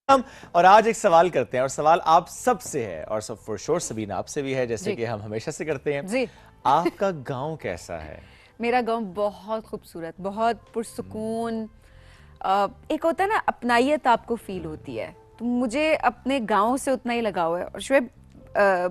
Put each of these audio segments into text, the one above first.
हम और आज एक सवाल करते हैं और सवाल आप सबसे है और सब फॉर श्योर सबीना आपसे भी है जैसे जी। कि हम हमेशा से करते हैं। जी। आपका गांव कैसा है? मेरा गाँव बहुत खूबसूरत, बहुत पुरसुकून। एक होता है ना, अपनाइयत आपको फ़ील होती है, तो मुझे अपने गाँव से उतना ही लगाव है। और शुएब,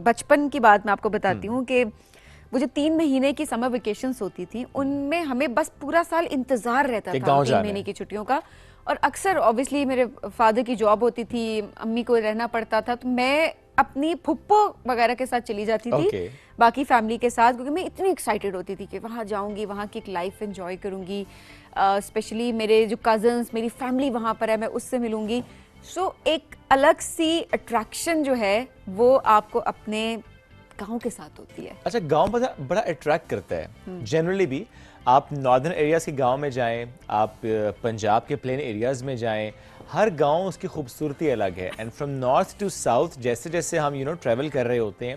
बचपन की बात मैं आपको बताती हूँ कि वो जो 3 महीने की समर वेकेशंस होती थी, उनमें हमें बस पूरा साल इंतज़ार रहता कि था उन गांव 3 जाना महीने है। की छुट्टियों का। और अक्सर ऑब्वियसली मेरे फादर की जॉब होती थी, अम्मी को रहना पड़ता था, तो मैं अपनी फुप्पो वगैरह के साथ चली जाती थी, ओके। बाकी फैमिली के साथ, क्योंकि मैं इतनी एक्साइटेड होती थी कि वहाँ जाऊँगी, वहाँ की एक लाइफ एंजॉय करूँगी। स्पेशली मेरे जो कज़न्स, मेरी फैमिली वहाँ पर है, मैं उससे मिलूँगी। सो एक अलग सी अट्रैक्शन जो है वो आपको अपने गाँव के साथ होती है। अच्छा, गांव बड़ा बड़ा अट्रैक्ट करता है जनरली भी। आप नॉर्दर्न एरियाज के गांव में जाएं, आप पंजाब के प्लेन एरियाज में जाएं, हर गांव उसकी खूबसूरती अलग है। And from north to south जैसे जैसे हम ट्रैवल कर रहे होते हैं,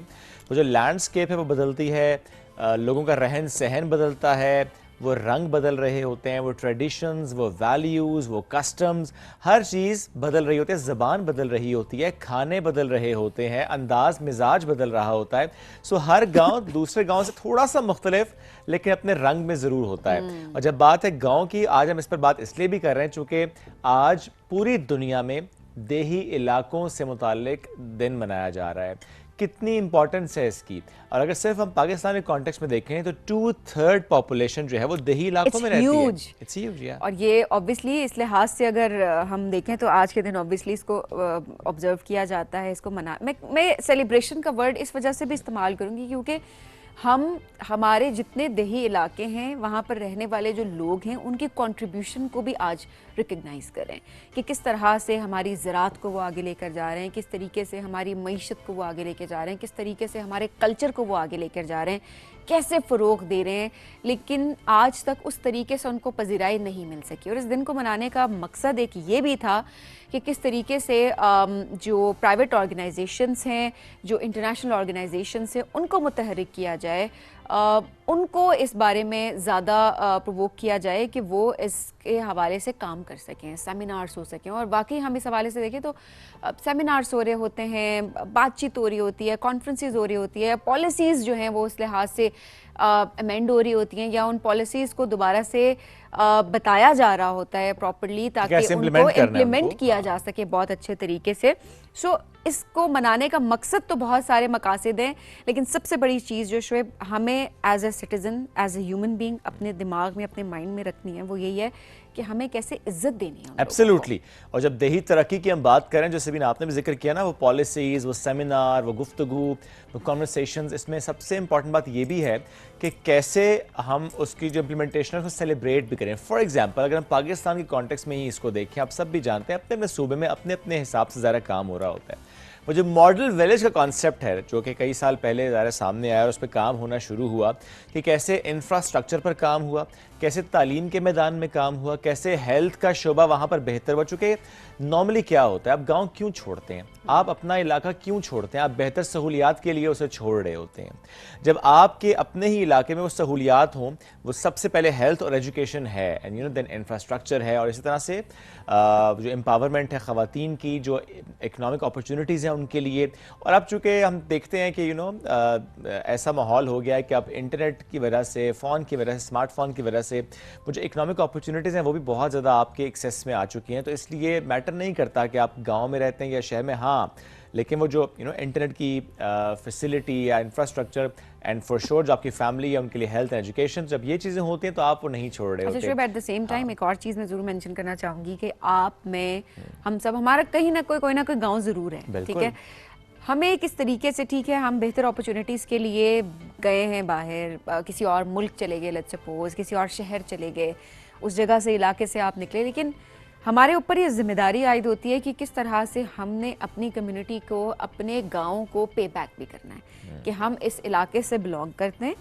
वो जो लैंडस्केप है वो बदलती है, लोगों का रहन सहन बदलता है, वो रंग बदल रहे होते हैं, वो ट्रेडिशंस, वो वैल्यूज़, वो कस्टम्स, हर चीज़ बदल रही होती है, ज़बान बदल रही होती है, खाने बदल रहे होते हैं, अंदाज मिजाज बदल रहा होता है। सो हर गांव दूसरे गांव से थोड़ा सा मुख्तलिफ लेकिन अपने रंग में ज़रूर होता है। और जब बात है गांव की, आज हम इस पर बात इसलिए भी कर रहे हैं चूँकि आज पूरी दुनिया में देही इलाकों से मुतालिक दिन मनाया जा रहा है। कितनी इंपॉर्टेंस है इसकी। और अगर सिर्फ हम पाकिस्तानी कॉन्टेक्स्ट में देखें तो 2/3 पॉपुलेशन जो है वो देही इलाकों इट्स में रहती है। ह्यूज। इट्स ह्यूज या। और ये ऑब्वियसली इस लिहाज से अगर हम देखें तो आज के दिन ऑब्वियसली इसको ऑब्जर्व किया जाता है, इसको मना मैं सेलिब्रेशन का वर्ड इस वजह से भी इस्तेमाल करूंगी क्योंकि हम हमारे जितने देही इलाके हैं वहाँ पर रहने वाले जो लोग हैं उनकी कंट्रीब्यूशन को भी आज रिकग्नाइज़ करें कि किस तरह से हमारी ज़रात को वो आगे लेकर जा रहे हैं, किस तरीके से हमारी मईशत को वो आगे लेकर जा रहे हैं, किस तरीके से हमारे कल्चर को वो आगे लेकर जा रहे हैं, कैसे फ़रोग़ दे रहे हैं। लेकिन आज तक उस तरीके से उनको पज़ीराई नहीं मिल सकी। और इस दिन को मनाने का मकसद एक ये भी था कि किस तरीके से जो प्राइवेट ऑर्गेनाइजेशंस हैं, जो इंटरनेशनल ऑर्गेनाइजेशंस हैं, उनको मुतहरिक किया जाए, उनको इस बारे में ज़्यादा प्रोवोक किया जाए कि वो इसके हवाले से काम कर सकें, सेमिनार्स हो सकें। और बाकी हम इस हवाले से देखें तो सेमिनार्स हो रहे होते हैं, बातचीत हो रही होती है, कॉन्फ्रेंसेस हो रही होती है, पॉलिसीज़ जो हैं वो उस लिहाज से अमेंड हो रही होती हैं या उन पॉलिसीज़ को दोबारा से बताया जा रहा होता है प्रॉपर्ली कि ताकि कैसे उनको इम्प्लीमेंट करना है उनको। इम्प्लीमेंट किया जा सके बहुत अच्छे तरीके से। सो इसको मनाने का मकसद तो बहुत सारे मकासद हैं, लेकिन सबसे बड़ी चीज़ जो शुएब हमें as a citizen, as a human being अपने दिमाग में, अपने माइंड में रखनी है वो यही है कि हमें कैसे इज्जत देनी है उन लोगों को। एब्सोल्युटली। और जब देही तरक्की की हम बात करें, जो सभी आपने भी जिक्र किया ना, वो पॉलिसीज़, वो सेमिनार, वो गुफ्तगू, वो कॉन्वर्सेशंस, इसमें सबसे इंपॉर्टेंट बात ये भी है कि कैसे हम उसकी जो इम्प्लीमेंटेशन है उसको सेलिब्रेट भी करें। फॉर एग्जांपल अगर हम पाकिस्तान की कॉन्टेक्स्ट में ही इसको देखें, आप सब भी जानते हैं अपने अपने सूबे में अपने अपने हिसाब से ज़्यादा काम हो रहा होता है। वो जो मॉडल विलेज का कॉन्सेप्ट है जो कि कई साल पहले ज़्यादा सामने आया और उस पर काम होना शुरू हुआ कि कैसे इंफ्रास्ट्रक्चर पर काम हुआ, कैसे तालीम के मैदान में काम हुआ, कैसे हेल्थ का शोबा वहाँ पर बेहतर हुआ। चूँकि नॉर्मली क्या होता है, आप गांव क्यों छोड़ते हैं, आप अपना इलाका क्यों छोड़ते हैं? आप बेहतर सहूलियात के लिए उसे छोड़ रहे होते हैं। जब आपके अपने ही इलाके में वो सहूलियात हों, वो सबसे पहले हेल्थ और एजुकेशन है, एंड देन इंफ्रास्ट्रक्चर है, और इसी तरह से जो एम्पावरमेंट है ख़वातीन की, जो इकनॉमिक अपॉर्चुनिटीज़ हैं उनके लिए। और अब चूँकि हम देखते हैं कि ऐसा माहौल हो गया है कि अब इंटरनेट की वजह से, फ़ोन की वजह से, स्मार्टफोन की वजह से वो जो इकनॉमिक अपॉर्चुनिटीज़ हैं वो भी बहुत ज़्यादा आपके एक्सेस में आ चुकी हैं। तो इसलिए मैटर नहीं करता कि आप गांव में रहते हैं या शहर में, हाँ, लेकिन वो जो इंटरनेट की फैसिलिटी या इंफ्रास्ट्रक्चर, एंड फॉर श्योर जो आपकी फैमिली या उनके लिए हेल्थ एंड एजुकेशन, जब ये चीज़ें होती हैं तो आप वो नहीं छोड़ रहे अच्छा होते। Shoaib, at the same time हाँ। एक और चीज़ मैं ज़रूर मेंशन करना चाहूँगी कि आप, मैं, हम सब, हमारा कहीं ना कोई ना कोई गांव ज़रूर है, ठीक है। बिल्कुल। हमें किस तरीके से, ठीक है, हम बेहतर अपॉर्चुनिटीज़ के लिए गए हैं बाहर, किसी और मुल्क चले गए, लेट्स सपोज किसी और शहर चले गए, उस जगह से, इलाके से आप निकले, लेकिन हमारे ऊपर ये जिम्मेदारी आयद होती है कि किस तरह से हमने अपनी कम्युनिटी को, अपने गाँव को पे बैक भी करना है कि हम इस इलाके से बिलोंग करते हैं,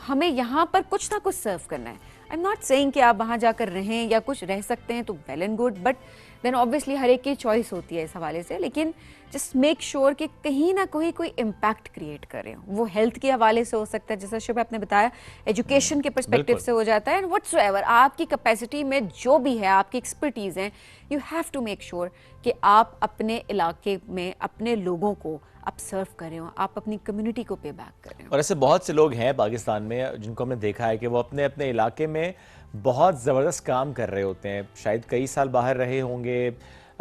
हमें यहाँ पर कुछ ना कुछ सर्व करना है। आई एम नॉट सेइंग कि आप वहाँ जाकर रहें या कुछ रह सकते हैं तो well and good, but then obviously हर एक की चॉइस होती है इस हवाले से, लेकिन जस्ट मेक श्योर कि कहीं ना कहीं कोई इम्पैक्ट क्रिएट करें। वो हेल्थ के हवाले से हो सकता है, जैसा शुभ आपने बताया, एजुकेशन के पर्सपेक्टिव से हो जाता है, एंड व्हाटसोएवर आपकी कैपेसिटी में जो भी है, आपकी एक्सपर्टीज़ हैं, you have to make sure कि आप अपने इलाके में अपने लोगों को आप सर्व करें, आप अपनी कम्युनिटी को पे बैक करें। और ऐसे बहुत से लोग हैं पाकिस्तान में जिनको हमने देखा है कि वो अपने अपने इलाके में बहुत ज़बरदस्त काम कर रहे होते हैं, शायद कई साल बाहर रहे होंगे,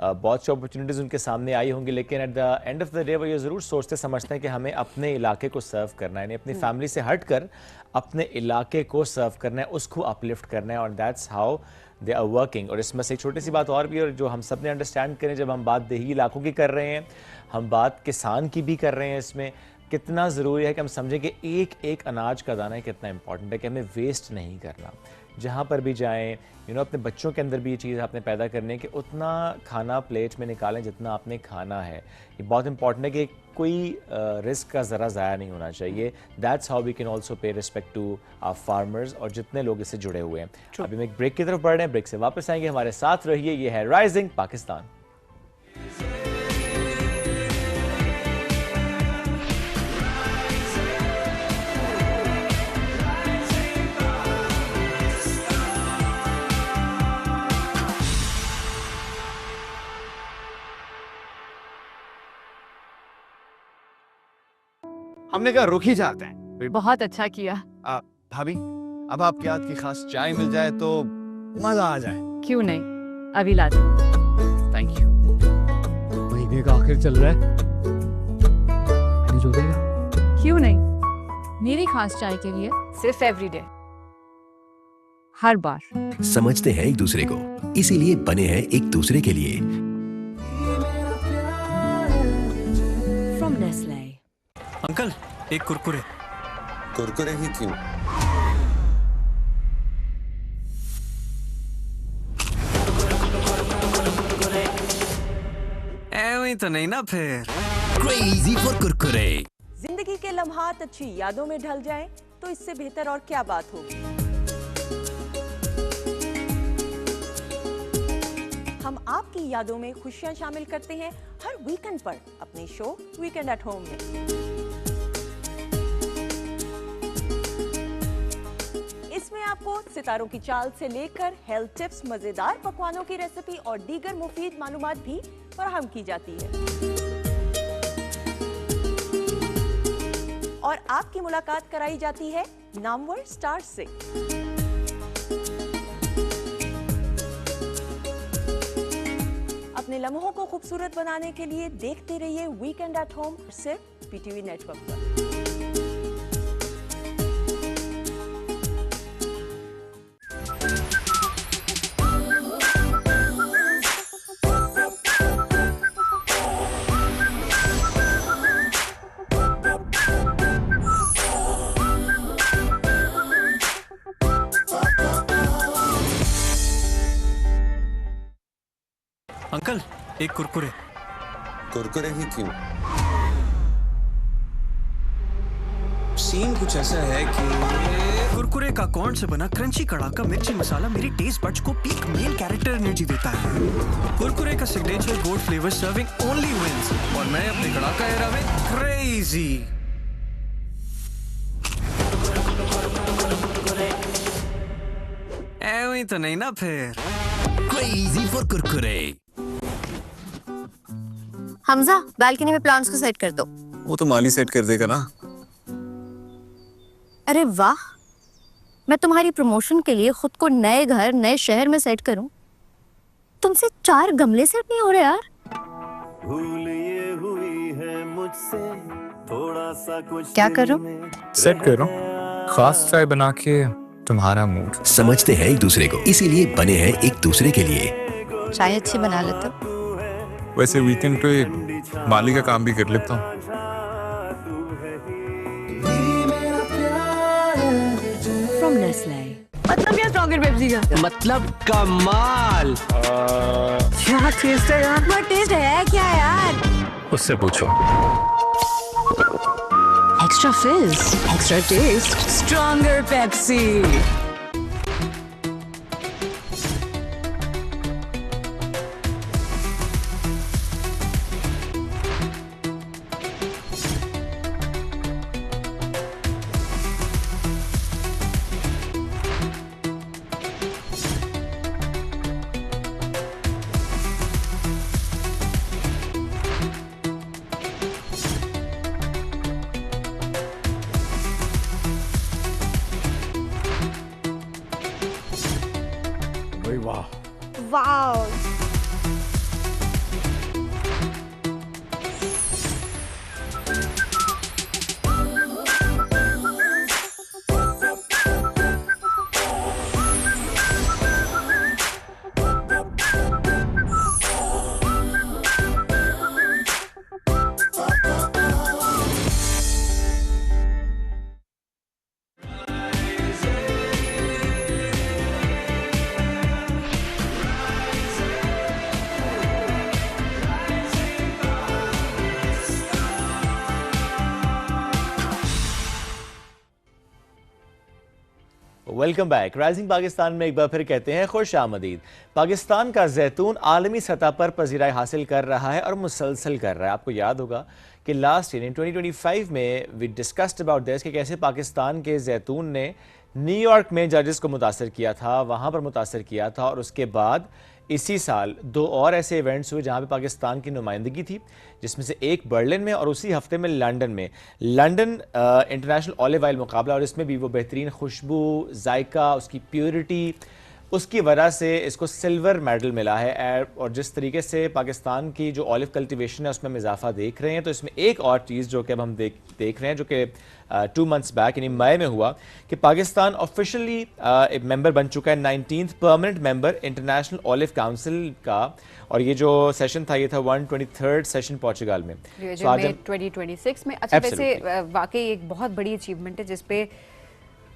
बहुत सी अपॉर्चुनिटीज़ उनके सामने आई होंगी, लेकिन at the end of the day वो ये ज़रूर सोचते समझते हैं कि हमें अपने इलाके को सर्व करना है, यानी अपनी फैमिली से हट कर अपने इलाके को सर्व करना है, उसको अपलिफ्ट करना है, और that's how they are working. और इसमें से एक छोटी सी बात और भी, और जो हम सब ने अंडरस्टैंड करें, जब हम बात देही इलाकों की कर रहे हैं, हम बात किसान की भी कर रहे हैं, इसमें कितना ज़रूरी है कि हम समझें कि एक एक अनाज का दाना कितना इंपॉर्टेंट है, कि हमें वेस्ट नहीं करना। जहाँ पर भी जाएं, अपने बच्चों के अंदर भी ये चीज़ आपने पैदा करनी है कि उतना खाना प्लेट में निकालें जितना आपने खाना है। ये बहुत इंपॉर्टेंट है कि कोई रिस्क का ज़रा ज़ाया नहीं होना चाहिए। That's how we can also pay respect to our farmers और जितने लोग इससे जुड़े हुए हैं। अभी हम एक ब्रेक की तरफ बढ़ रहे हैं, ब्रेक से वापस आएंगे, हमारे साथ रहिए। ये है राइजिंग पाकिस्तान। हमने कहा रुक ही जाते हैं। बहुत अच्छा किया। भाभी, अब आपके हाथ की खास चाय मिल जाए तो मजा आ जाए। क्यों नहीं, अभी ला दो। Thank you. महीने का आखिर चल रहा है, मैंने जो देगा। क्यों नहीं, मेरी खास चाय के लिए सिर्फ एवरीडे, हर बार। समझते हैं एक दूसरे को, इसीलिए बने हैं एक दूसरे के लिए। From Nestle. अंकल, एक कुरकुरे। कुरकुरे ही क्यों? ऐਵੇਂ तो नहीं ना फिर। Crazy for Kurkure. जिंदगी के लम्हात अच्छी यादों में ढल जाएं, तो इससे बेहतर और क्या बात होगी। हम आपकी यादों में खुशियां शामिल करते हैं हर वीकेंड पर अपने शो वीकेंड एट होम में। इसमें आपको सितारों की चाल से लेकर हेल्थ टिप्स, मजेदार पकवानों की रेसिपी और दीगर मुफीद मालूमात भी फराहम की जाती है। और आपकी मुलाकात कराई जाती है नामवर स्टार्स से। अपने लम्हों को खूबसूरत बनाने के लिए देखते रहिए वीकेंड एट होम, सिर्फ पीटीवी नेटवर्क पर। अंकल, एक कुरकुरे। कुरकुरे ही क्यों? सीन कुछ ऐसा है कि कुरकुरे का कॉर्न से बना क्रंची कड़ाका मिर्ची मसाला मेरी टेस्ट बड्स को पीक मेल कैरेक्टर एनर्जी देता है। कुरकुरे का signature gold flavour serving only wins, और मैं अपने कड़ाका एरा में क्रेजी। ऐਵੇਂ तो नहीं ना फिर। Crazy for Kurkure. Hamza, balcony में प्लांट्स को सेट कर दो। वो तो माली सेट कर देगा ना। अरे वाह, मैं तुम्हारी प्रमोशन के लिए खुद को नए घर, नए शहर में सेट करूं, तुमसे 4 गमले सेट नहीं हो रहे यार। भूल ये हुई है मुझसे, थोड़ा सा कुछ क्या कर रहे हो? सेट करो, खास चाय बना के तुम्हारा मूड। समझते हैं एक दूसरे को, इसीलिए बने हैं एक दूसरे के लिए। चाय अच्छी बना लेते हो। वैसे वीकेंड पे माली का काम भी कर लेता हूँ। From Nestle. मतलब क्या स्ट्रॉन्गर पेप्सी का? मतलब कमाल। क्या टेस्ट है यार? what टेस्ट है क्या यार? उससे पूछो। Extra fizz, extra taste, stronger Pepsi. भाई वाह। Wow. Welcome back. Rising Pakistan में एक बार फिर कहते हैं खुश आमदीद। पाकिस्तान का जैतून आलमी सतह पर पजीराई हासिल कर रहा है और मुसलसल कर रहा है। आपको याद होगा कि लास्ट ईयर इन 2025 में वी डिस्कस्ड अबाउट दिस कि कैसे पाकिस्तान के जैतून ने न्यूयॉर्क में जजेस को मुतासर किया था, वहाँ पर मुतासर किया था, और उसके बाद इसी साल 2 और ऐसे इवेंट्स हुए जहाँ पे पाकिस्तान की नुमाइंदगी थी, जिसमें से एक बर्लिन में और उसी हफ्ते में लंदन में। लंदन इंटरनेशनल ऑलिव ऑयल मुकाबला, और इसमें भी वो बेहतरीन खुशबू, जायका, उसकी प्योरिटी, उसकी वजह से इसको सिल्वर मेडल मिला है। और जिस तरीके से पाकिस्तान की जो ऑलिव कल्टीवेशन है उसमें हम इजाफा देख रहे हैं, तो इसमें एक और चीज़ जो कि अब हम देख रहे हैं, जो कि 2 मंथ्स बैक यानी मई में हुआ, कि पाकिस्तान ऑफिशियली एक मेंबर बन चुका है, 19th permanent member international olive council का। और ये जो सेशन था ये था 123rd सेशन पोर्चुगल में, जो मई 2026 में। अच्छा, वैसे वाकई एक बहुत बड़ी अचीवमेंट है जिसपे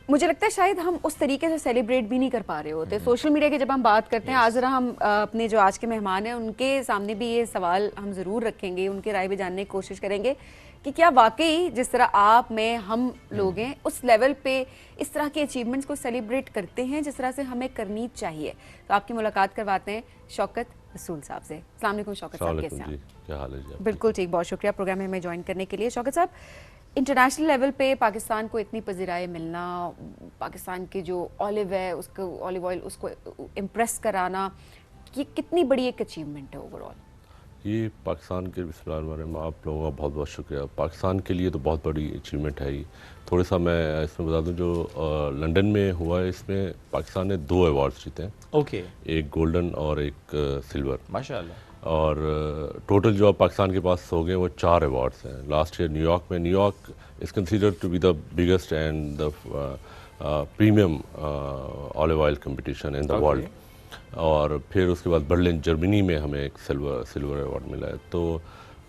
मुझे लगता है शायद हम उस तरीके से सेलिब्रेट भी नहीं कर पा रहे होते। सोशल मीडिया की जब हम बात करते हैं, आज जरा हम अपने जो आज के मेहमान हैं उनके सामने भी ये सवाल हम ज़रूर रखेंगे, उनकी राय भी जानने की कोशिश करेंगे कि क्या वाकई जिस तरह आप में हम लोग हैं उस लेवल पे इस तरह के अचीवमेंट्स को सेलिब्रेट करते हैं जिस तरह से हमें करनी चाहिए। तो आपकी मुलाकात करवाते हैं शौकत रसूल साहब से। अस्सलाम वालेकुम शौकत साहब, कैसे हैं? क्या हाल है जी? बिल्कुल ठीक, बहुत शुक्रिया प्रोग्राम में हमें ज्वाइन करने के लिए। शौकत साहब, इंटरनेशनल लेवल पे पाकिस्तान को इतनी पजीराई मिलना, पाकिस्तान के जो ऑलिव है उसको, ऑलिव ऑयल, उसको इम्प्रेस कराना, ये कितनी बड़ी एक अचीवमेंट है ओवरऑल? ये पाकिस्तान के बिस्मिल्लाह, आप लोगों का बहुत बहुत शुक्रिया। पाकिस्तान के लिए तो बहुत बड़ी अचीवमेंट है ये। थोड़ा सा मैं इसमें बता दूं, जो लंदन में हुआ है इसमें पाकिस्तान ने 2 अवार्ड्स जीते हैं। ओके। एक गोल्डन और एक सिल्वर, माशाल्लाह। और टोटल जो अब पाकिस्तान के पास हो गए वो 4 अवार्ड्स हैं। Last year New York is considered to be the biggest and the premium olive oil competition in the world. और फिर उसके बाद बर्लिन जर्मनी में हमें एक सिल्वर अवार्ड मिला है। तो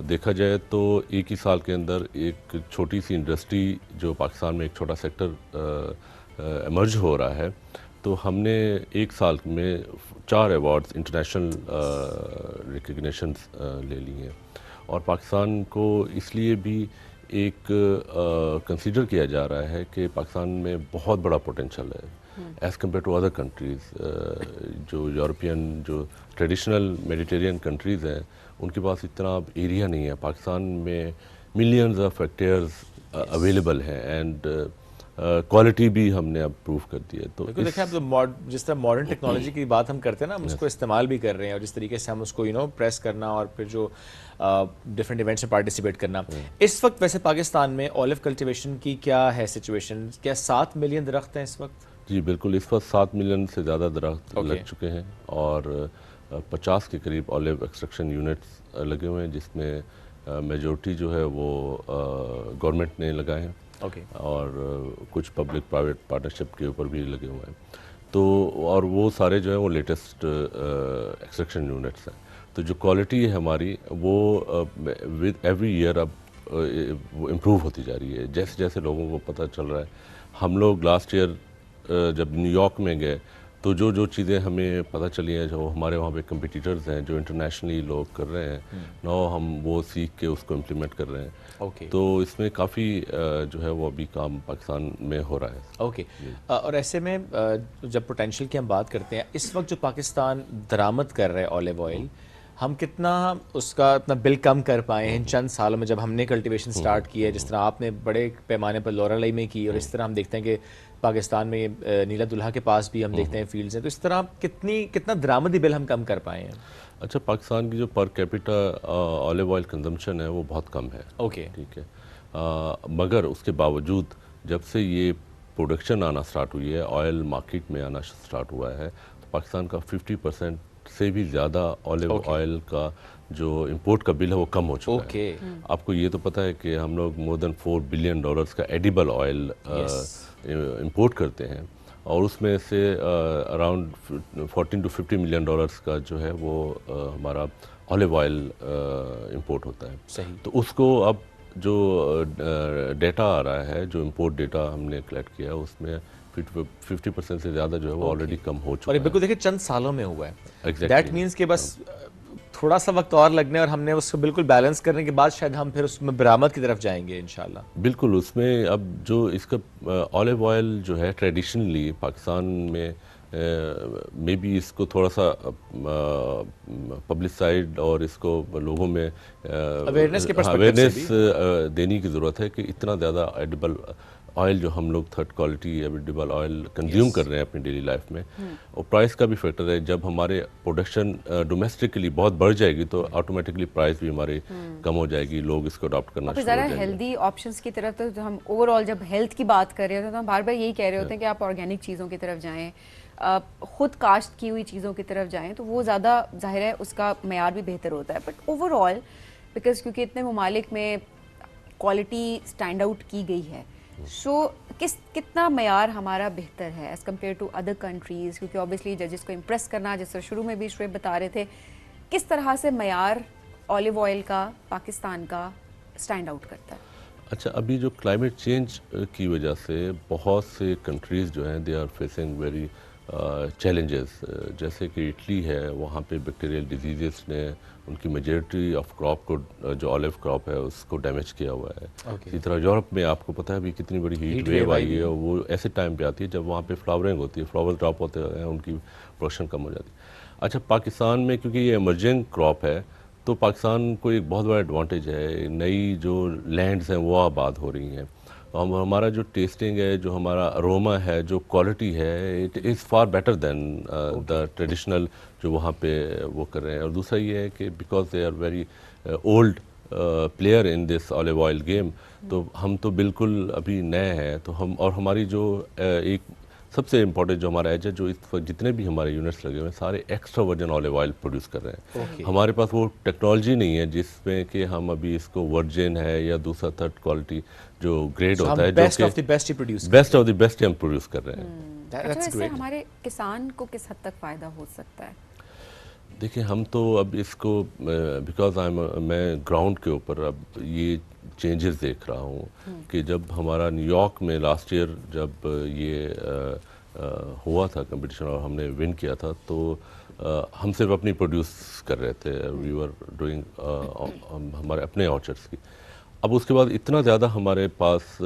देखा जाए तो एक ही साल के अंदर एक छोटी सी इंडस्ट्री जो पाकिस्तान में एक छोटा सेक्टर एमर्ज हो रहा है, तो हमने एक साल में 4 अवार्ड्स इंटरनेशनल रिकग्निशंस ले ली हैं। और पाकिस्तान को इसलिए भी एक कंसीडर किया जा रहा है कि पाकिस्तान में बहुत बड़ा पोटेंशियल है as compare to other countries. जो यूरोपियन, जो ट्रेडिशनल मेडिटेरियन कंट्रीज़ हैं, उनके पास इतना अब एरिया नहीं है। पाकिस्तान में मिलियंस ऑफ हेक्टेयर्स अवेलेबल हैं एंड क्वालिटी भी हमने अब प्रूव कर दी है। तो देखिए, अब तो जिस तरह मॉडर्न टेक्नोलॉजी की बात हम करते हैं ना, हम उसको इस्तेमाल भी कर रहे हैं, और जिस तरीके से हम उसको प्रेस करना और फिर जो डिफरेंट इवेंट्स में पार्टिसिपेट करना। इस वक्त वैसे पाकिस्तान में ऑलिव कल्टीवेशन की क्या है सिचुएशन? क्या 7 मिलियन दरख्त हैं इस वक्त? जी बिल्कुल, इस वक्त 7 मिलियन से ज़्यादा दरख्त लग चुके हैं और 50 के करीब ऑलिव एक्सट्रैक्शन यूनिट्स लगे हुए हैं, जिसमें मेजॉरिटी जो है वो गवर्नमेंट ने लगाए हैं। और कुछ पब्लिक प्राइवेट पार्टनरशिप के ऊपर भी लगे हुए हैं। तो और वो सारे जो है वो लेटेस्ट एक्सट्रैक्शन यूनिट्स हैं। तो जो क्वालिटी है हमारी वो विद एवरी ईयर अब वो इम्प्रूव होती जा रही है, जैसे जैसे लोगों को पता चल रहा है। हम लोग लास्ट ईयर जब न्यूयॉर्क में गए तो जो चीज़ें हमें पता चली हैं, जो हमारे वहाँ पे कंपटीटर्स हैं जो इंटरनेशनली लोग कर रहे हैं, नो हम वो सीख के उसको इम्प्लीमेंट कर रहे हैं। तो इसमें काफ़ी जो है वो अभी काम पाकिस्तान में हो रहा है। और ऐसे में जब पोटेंशियल की हम बात करते हैं, इस वक्त जो पाकिस्तान दरामद कर रहा है ऑलिव ऑयल, हम कितना उसका अपना बिल कम कर पाए हैं इन चंद सालों में जब हमने कल्टीवेशन स्टार्ट की है, जिस तरह आपने बड़े पैमाने पर लोरालाई में की, और इस तरह हम देखते हैं कि पाकिस्तान में नीला दुल्हा के पास भी हम देखते हैं फील्ड्स हैं, तो इस तरह कितना दरामदी बिल हम कम कर पाए हैं? अच्छा, पाकिस्तान की जो per capita olive oil consumption है वो बहुत कम है। ठीक है, मगर उसके बावजूद जब से ये प्रोडक्शन आना स्टार्ट हुई है, ऑयल मार्केट में आना स्टार्ट हुआ है, तो पाकिस्तान का 50% से भी ज़्यादा ऑलिव ऑयल का जो इंपोर्ट का बिल है वो कम हो चुका है। आपको ये तो पता है कि हम लोग मोर देन $4 बिलियन का एडिबल ऑयल इंपोर्ट करते हैं और उसमें से अराउंड 14 to 50 मिलियन डॉलर्स का जो है वो हमारा ऑलिव ऑयल इंपोर्ट होता है। सही। तो उसको अब जो डेटा आ रहा है, जो इंपोर्ट डेटा हमने कलेक्ट किया है, उसमें 50% से ज़्यादा जो है वो ऑलरेडी कम हो चुका और है। बिल्कुल देखिए चंद सालों में हुआ है। Exactly. दैट मीन्स कि बस थोड़ा सा वक्त और लगने और हमने उसको बिल्कुल बैलेंस करने के बाद शायद हम फिर उसमें बरामद की तरफ जाएंगे इंशाल्लाह। बिल्कुल, उसमें अब जो इसका ऑलिव ऑयल जो है ट्रेडिशनली पाकिस्तान में मे बी इसको थोड़ा सा पब्लिसाइड और इसको लोगों में अवेयरनेस के पर्सपेक्टिव से अवेयरनेस देने की ज़रूरत है कि इतना ज़्यादा एडिबल ऑयल जो हम लोग third quality edible oil consume कर रहे हैं अपनी डेली लाइफ में, और प्राइस का भी फैक्टर है। जब हमारे प्रोडक्शन डोमेस्टिकली बहुत बढ़ जाएगी तो ऑटोमेटिकली प्राइस भी हमारी कम हो जाएगी, लोग इसको अडॉप्ट करना शुरू हो ज़्यादा जाएंगे। हेल्दी ऑप्शंस की तरफ तो हम ओवरऑल जब हेल्थ की बात कर रहे होते हैं तो हम बार बार यही कह रहे होते हैं कि आप ऑर्गेनिक चीज़ों की तरफ जाएँ, खुद काश्त की हुई चीज़ों की तरफ जाएँ, तो वो ज़्यादा जाहिर है उसका मेयार भी बेहतर होता है। बट ओवरऑल बिकॉज क्योंकि इतने ममालिक में क्वालिटी स्टैंड आउट की गई है, सो कितना मेयार हमारा बेहतर है as compare to other countries, क्योंकि ऑब्वियसली जजेस को इम्प्रेस करना, जैसे शुरू में भी शुएब बता रहे थे, किस तरह से मेयार ऑलिव ऑयल का पाकिस्तान का स्टैंड आउट करता है? अच्छा, अभी जो क्लाइमेट चेंज की वजह से बहुत से कंट्रीज़ जो हैं they are facing very challenges, जैसे कि इटली है, वहाँ पे बैक्टीरियल डिजीज़ ने उनकी मेजॉरिटी ऑफ क्रॉप को, जो ऑलिव क्रॉप है, उसको डैमेज किया हुआ है। इसी तरह यूरोप में आपको पता है अभी कितनी बड़ी हीट वेव आई है, और वो ऐसे टाइम पे आती है जब वहाँ पे फ्लावरिंग होती है, फ्लावर ड्रॉप होते हैं, उनकी प्रोडक्शन कम हो जाती है। अच्छा, पाकिस्तान में क्योंकि ये इमर्जिंग क्रॉप है तो पाकिस्तान को एक बहुत बड़ा एडवांटेज है, नई जो लैंड्स हैं वो आबाद हो रही हैं, हमारा जो टेस्टिंग है, जो हमारा अरोमा है, जो क्वालिटी है, it is far better than the traditional जो वहाँ पे वो कर रहे हैं। और दूसरा ये है कि because they are very old player in this olive oil game, तो हम तो बिल्कुल अभी नए हैं, तो हम और हमारी जो एक सबसे इम्पोर्टेंट जो हमारा एज है, जो इस वक्त जितने भी हमारे यूनिट्स लगे हुए हैं सारे extra virgin olive oil produce कर रहे हैं। हमारे पास वो टेक्नोलॉजी नहीं है जिसमें कि हम अभी इसको वर्जिन है या दूसरा थर्ड क्वालिटी जो ग्रेड होता है, बेस्ट जो of the best he produce best of the best हम प्रोड्यूस कर रहे हैं। अच्छा, इससे हमारे किसान को किस हद तक फ़ायदा हो सकता है? देखिए, हम तो अब इसको बिकॉज मैं ग्राउंड के ऊपर अब ये चेंजेस देख रहा हूँ कि जब हमारा न्यूयॉर्क में लास्ट ईयर जब ये हुआ था कंपटीशन और हमने विन किया था, तो हम सिर्फ अपनी प्रोड्यूस कर रहे थे, वी वर डूइंग हमारे अपने ऑर्चर्ड्स की। अब उसके बाद इतना ज़्यादा हमारे पास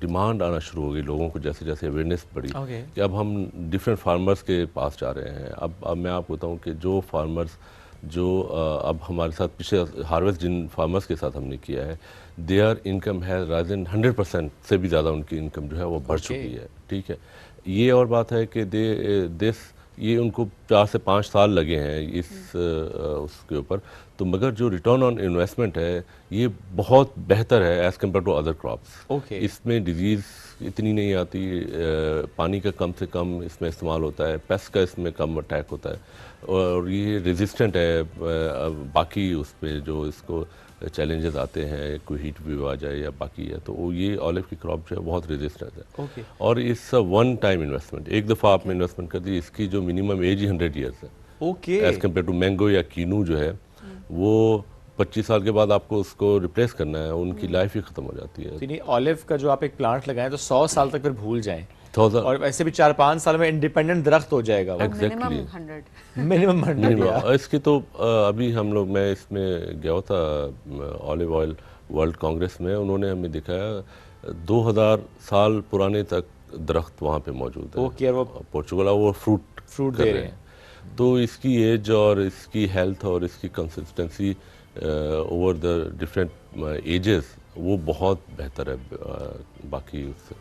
डिमांड आना शुरू हो गई लोगों को, जैसे जैसे अवेयरनेस बढ़ी कि अब हम डिफरेंट फार्मर्स के पास जा रहे हैं। अब मैं आपको बताऊं कि जो फार्मर्स जो अब हमारे साथ पिछले हार्वेस्ट जिन फार्मर्स के साथ हमने किया है, देयर इनकम है राइजन 100% से भी ज़्यादा उनकी इनकम जो है वो बढ़ चुकी है। ठीक है, ये और बात है कि ये उनको 4 से 5 साल लगे हैं इस उसके ऊपर, तो मगर जो रिटर्न ऑन इन्वेस्टमेंट है ये बहुत बेहतर है as compare to other crops. इसमें डिजीज़ इतनी नहीं आती, पानी का कम से कम इसमें इस्तेमाल होता है, पेस्ट का इसमें कम अटैक होता है, और ये रेजिस्टेंट है बाकी उस पर जो इसको चैलेंजेस आते हैं, कोई हीट वेव आ जाए या बाकी है, तो ये ऑलिव की क्रॉप जो है बहुत रेजिस्टेंट है। और इस वन टाइम इन्वेस्टमेंट, एक दफ़ा आपने इन्वेस्टमेंट कर दी, इसकी जो मिनिमम एज ही 100 ईयर्स है एज़ कम्पेयर टू मैंगो या कीनू जो है वो 25 साल के बाद आपको उसको रिप्लेस करना है, उनकी लाइफ ही ख़त्म हो जाती है। ऑलिव का जो आप एक प्लांट लगाएं तो 100 साल तक फिर भूल जाएं, 1000 और वैसे भी 4-5 साल में इंडिपेंडेंट दरख्त हो जाएगा। Exactly, minimum 100। इसकी तो अभी हम लोग, मैं इसमें गया था ऑलिव ऑयल वर्ल्ड कांग्रेस में, उन्होंने हमें दिखाया 2000 साल पुराने तक दरख्त वहाँ पे मौजूद है। वो पोर्चुगल वो फ्रूट दे रहे हैं, तो इसकी एज और इसकी हेल्थ और इसकी consistency over the different ages वो बहुत बेहतर है बाकी उससे।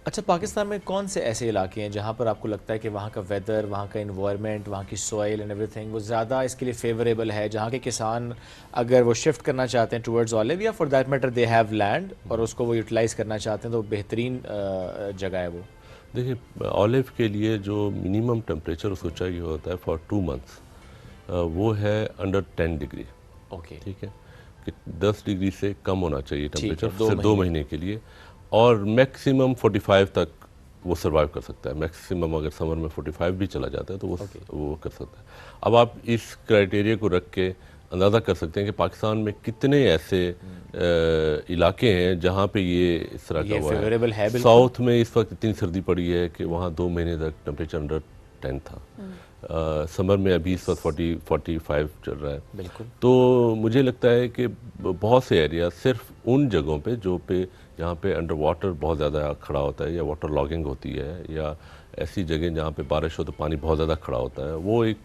अच्छा, पाकिस्तान में कौन से ऐसे इलाके हैं जहाँ पर आपको लगता है कि वहाँ का वेदर, वहाँ का इन्वायरमेंट, वहाँ की सॉइल एंड एवरीथिंग वो ज़्यादा इसके लिए फेवरेबल है, जहाँ के किसान अगर वो शिफ्ट करना चाहते हैं टुवर्ड्स ऑलिव, या for that matter they have land और उसको वो यूटिलाइज़ करना चाहते हैं, तो बेहतरीन जगह है वो? देखिए ऑलिव के लिए जो मिनिमम टेम्परेचर उसको चाहिए होता है फॉर 2 मंथ्स, वो है अंडर 10 डिग्री। ओके, ठीक है, कि 10 डिग्री से कम होना चाहिए टेम्परेचर दो सिर्फ 2 महीने के लिए, और मैक्सिमम 45 तक वो सर्वाइव कर सकता है। मैक्सिमम अगर समर में 45 भी चला जाता है तो वो कर सकता है। अब आप इस क्राइटेरिया को रख के अंदाज़ा कर सकते हैं कि पाकिस्तान में कितने ऐसे इलाके हैं जहाँ पे ये इस तरह का हुआ फेवरेबल है। साउथ में इस वक्त इतनी सर्दी पड़ी है कि वहाँ 2 महीने तक टेम्परेचर अंडर 10 था। समर में अभी इस वक्त 40-45 चल रहा है। बिल्कुल। तो मुझे लगता है कि बहुत से एरिया सिर्फ उन जगहों पे जहाँ पे अंडर वाटर बहुत ज़्यादा खड़ा होता है या वाटर लॉगिंग होती है या ऐसी जगह जहाँ पे बारिश हो तो पानी बहुत ज़्यादा खड़ा होता है, वो एक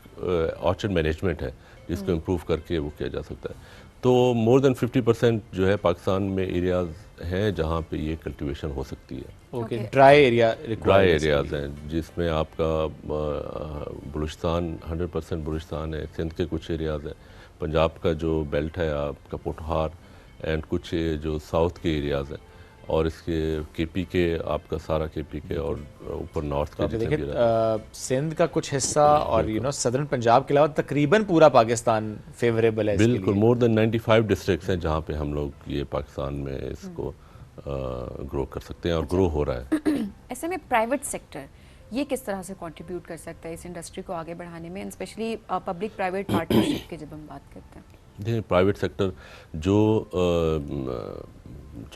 ऑर्चर्ड मैनेजमेंट है जिसको इम्प्रूव करके वो किया जा सकता है। तो मोर देन 50% जो है पाकिस्तान में एरियाज़ हैं जहाँ पे ये कल्टीवेशन हो सकती है। ओके, ड्राई एरियाज़ हैं जिसमें आपका बलूचिस्तान 100% बलूचिस्तान है, सिंध के कुछ एरियाज़ हैं, पंजाब का जो बेल्ट है आपका पोठहार एंड कुछ जो साउथ के एरियाज़ हैं, और इसके केपी के आपका सारा केपी के और ऊपर नॉर्थ का देखिए सिंध का कुछ हिस्सा और सदर्न पंजाब के अलावा तकरीबन पूरा पाकिस्तान फेवरेबल है। बिल्कुल, मोर देन 95 डिस्ट्रिक्ट्स हैं जहाँ पे हम लोग ये पाकिस्तान में इसको ग्रो कर सकते हैं और ग्रो हो रहा है। ऐसे में प्राइवेट सेक्टर ये किस तरह से कंट्रीब्यूट कर सकता है इस इंडस्ट्री को आगे बढ़ाने में, स्पेशली पब्लिक प्राइवेट पार्टनरशिप की जब हम बात करते हैं? देखिए प्राइवेट सेक्टर जो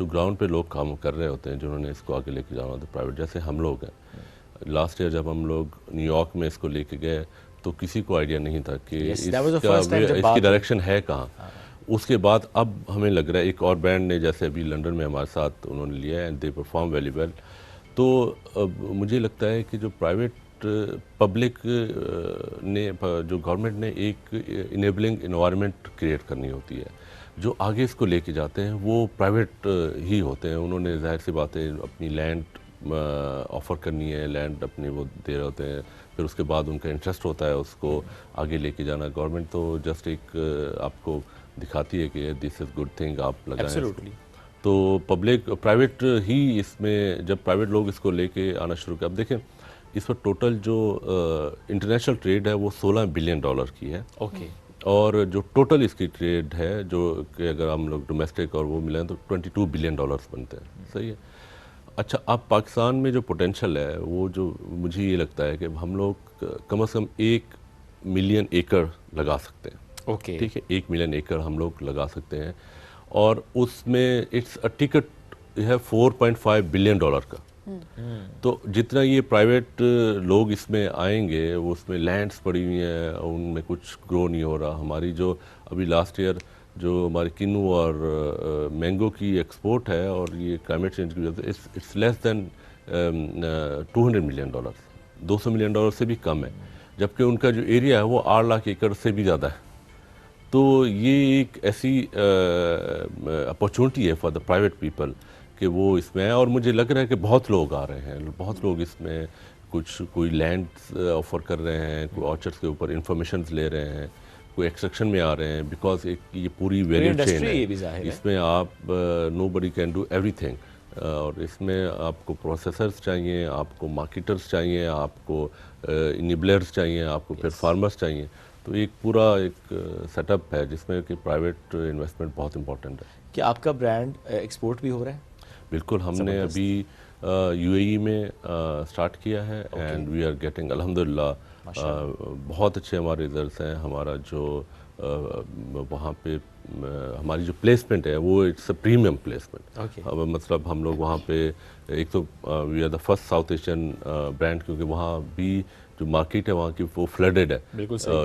ग्राउंड पे लोग काम कर रहे होते हैं, जिन्होंने इसको आगे लेके जाना होता है प्राइवेट, जैसे हम लोग हैं। लास्ट ईयर जब हम लोग न्यूयॉर्क में इसको लेके गए तो किसी को आइडिया नहीं था कि इसकी डायरेक्शन है कहाँ। उसके बाद अब हमें लग रहा है एक और ब्रांड ने जैसे अभी लंदन में हमारे साथ उन्होंने लिया है and they perform very well. तो मुझे लगता है कि जो प्राइवेट पब्लिक ने जो गवर्नमेंट ने एक इनेबलिंग इन्वायरमेंट क्रिएट करनी होती है, जो आगे इसको लेके जाते हैं वो प्राइवेट ही होते हैं। उन्होंने जाहिर सी बात है अपनी लैंड ऑफ़र करनी है, लैंड अपनी वो दे रहे होते हैं, फिर उसके बाद उनका इंटरेस्ट होता है उसको आगे लेके जाना। गवर्नमेंट तो जस्ट एक आपको दिखाती है कि दिस इज़ गुड थिंग, आप लगाएं। तो पब्लिक प्राइवेट ही इसमें, जब प्राइवेट लोग इसको लेके आना शुरू कर, अब देखें इस पर टोटल जो इंटरनेशनल ट्रेड है वो $16 बिलियन की है। ओके। और जो टोटल इसकी ट्रेड है जो कि अगर हम लोग डोमेस्टिक और वो मिलाएं तो $22 बिलियन बनते हैं। सही है। अच्छा, अब पाकिस्तान में जो पोटेंशियल है वो जो मुझे ये लगता है कि हम लोग कम से कम 1 मिलियन एकड़ लगा सकते हैं। ओके, ठीक है, 1 मिलियन एकड़ हम लोग लगा सकते हैं और उसमें इट्स अ टिकट है $4.5 बिलियन का। तो जितना ये प्राइवेट लोग इसमें आएंगे, वो उसमें लैंड्स पड़ी हुई हैं, उनमें कुछ ग्रो नहीं हो रहा। हमारी जो अभी लास्ट ईयर जो हमारे किन्नू और मैंगो की एक्सपोर्ट है और ये क्लाइमेट चेंज की वजह से it's less than $200 million, $200 million से भी कम है, जबकि उनका जो एरिया है वो 8 लाख एकड़ से भी ज़्यादा है। तो ये एक ऐसी अपॉर्चुनिटी है फॉर द प्राइवेट पीपल कि वो इसमें है, और मुझे लग रहा है कि बहुत लोग आ रहे हैं, बहुत लोग इसमें कोई लैंड ऑफ़र कर रहे हैं, कोई ऑर्चर्ड्स के ऊपर इंफॉर्मेशन ले रहे हैं, कोई एक्सट्रैक्शन में आ रहे हैं, बिकॉज एक ये पूरी वैल्यू चेन है। इसमें आप नोबडी कैन डू एवरीथिंग, और इसमें आपको प्रोसेसर्स चाहिए, आपको मार्केटर्स चाहिए, आपको इनेबलर्स चाहिए, आपको फिर फार्मर्स चाहिए। तो एक पूरा एक सेटअप है जिसमें कि प्राइवेट इन्वेस्टमेंट बहुत इंपॉर्टेंट है। क्या आपका ब्रांड एक्सपोर्ट भी हो रहा है? बिल्कुल, हमने अभी यूएई में स्टार्ट किया है एंड वी आर गेटिंग अल्हम्दुलिल्लाह बहुत अच्छे हमारे रिजल्ट्स हैं। हमारा जो वहाँ पे हमारी जो प्लेसमेंट है वो इट्स अ प्रीमियम प्लेसमेंट। अब मतलब हम लोग वहाँ पे एक तो we are the first South Asian brand, क्योंकि वहाँ भी जो मार्केट है वहाँ की वो फ्लडेड है,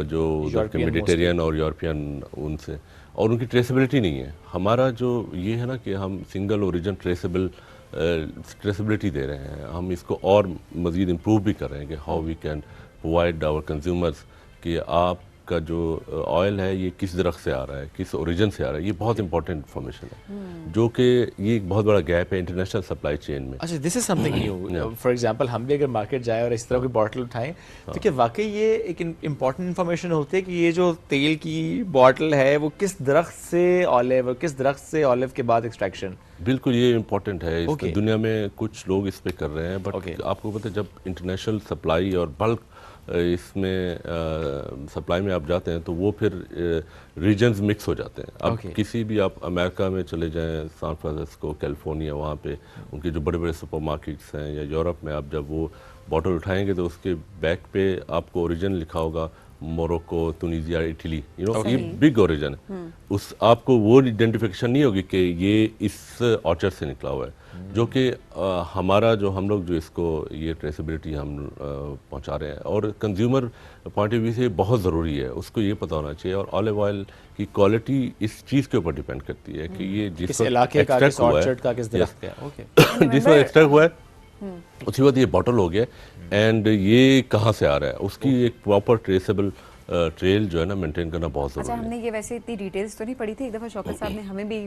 जो मेडिटेरियन और यूरोपियन उनसे, और उनकी ट्रेसेबिलिटी नहीं है। हमारा जो ये है ना कि हम सिंगल ओरिजिन ट्रेसेबिलिटी दे रहे हैं, हम इसको और मज़ीद इम्प्रूव भी कर रहे हैं कि how we can provide our consumers कि आप आपका जो ऑयल है ये किस दरख्त से आ रहा है, किस ओरिजिन से आ रहा है, ये बहुत इंपॉर्टेंट इन्फॉर्मेशन है, जो कि ये एक बहुत बड़ा गैप है इंटरनेशनल सप्लाई चेन में। अच्छा, this is something new. For example हम भी अगर मार्केट जाए और इस तरह की बॉटल उठाएं तो क्या वाकई ये एक इंपॉर्टेंट इन्फॉर्मेशन होती है कि ये जो तेल की बॉटल है वो किस दरख्त से ऑलिव, किस दरख्त से ऑलिव के बाद एक्सट्रैक्शन? बिल्कुल, ये इम्पोर्टेंट है। Okay. दुनिया में कुछ लोग इस पे कर रहे हैं, बट आपको पता है जब इंटरनेशनल सप्लाई और बल्क इसमें सप्लाई में आप जाते हैं तो वो फिर रीजन्स मिक्स हो जाते हैं। अब किसी भी आप अमेरिका में चले जाएं, सैन फ्रांसिस्को, कैलिफोर्निया, वहाँ पे उनके जो बड़े बड़े सुपरमार्केट्स हैं, या यूरोप में आप जब वो बॉटल उठाएंगे तो उसके बैक पे आपको ओरिजिन लिखा होगा मोरक्को, तुनीजिया, इटली, ये बिग ओरिजिन है। उस आपको वो आइडेंटिफिकेशन नहीं होगी कि ये इस ऑर्चर्ड से निकला हुआ है, जो कि हमारा जो हम लोग जो इसको ये ट्रेसेबिलिटी हम पहुंचा रहे हैं, और कंज्यूमर पॉइंट ऑफ व्यू से बहुत ज़रूरी है, उसको ये पता होना चाहिए। और ऑलिव ऑयल की क्वालिटी इस चीज़ के ऊपर डिपेंड करती है कि ये जिस इलाके का, किस ऑर्चर्ड का, किस दरख्त का, जिस वक्त एक्सट्रैक्ट हुआ है उसी वक्त ये बॉटल हो गया एंड ये कहाँ से आ रहा है, उसकी एक प्रॉपर ट्रेसेबल ट्रेल जो है ना मेंटेन करना बहुत ज़रूरी है। अच्छा, हमने ये वैसे इतनी डिटेल्स तो नहीं पढ़ी थी, एक दफ़ा शौकत साहब ने हमें भी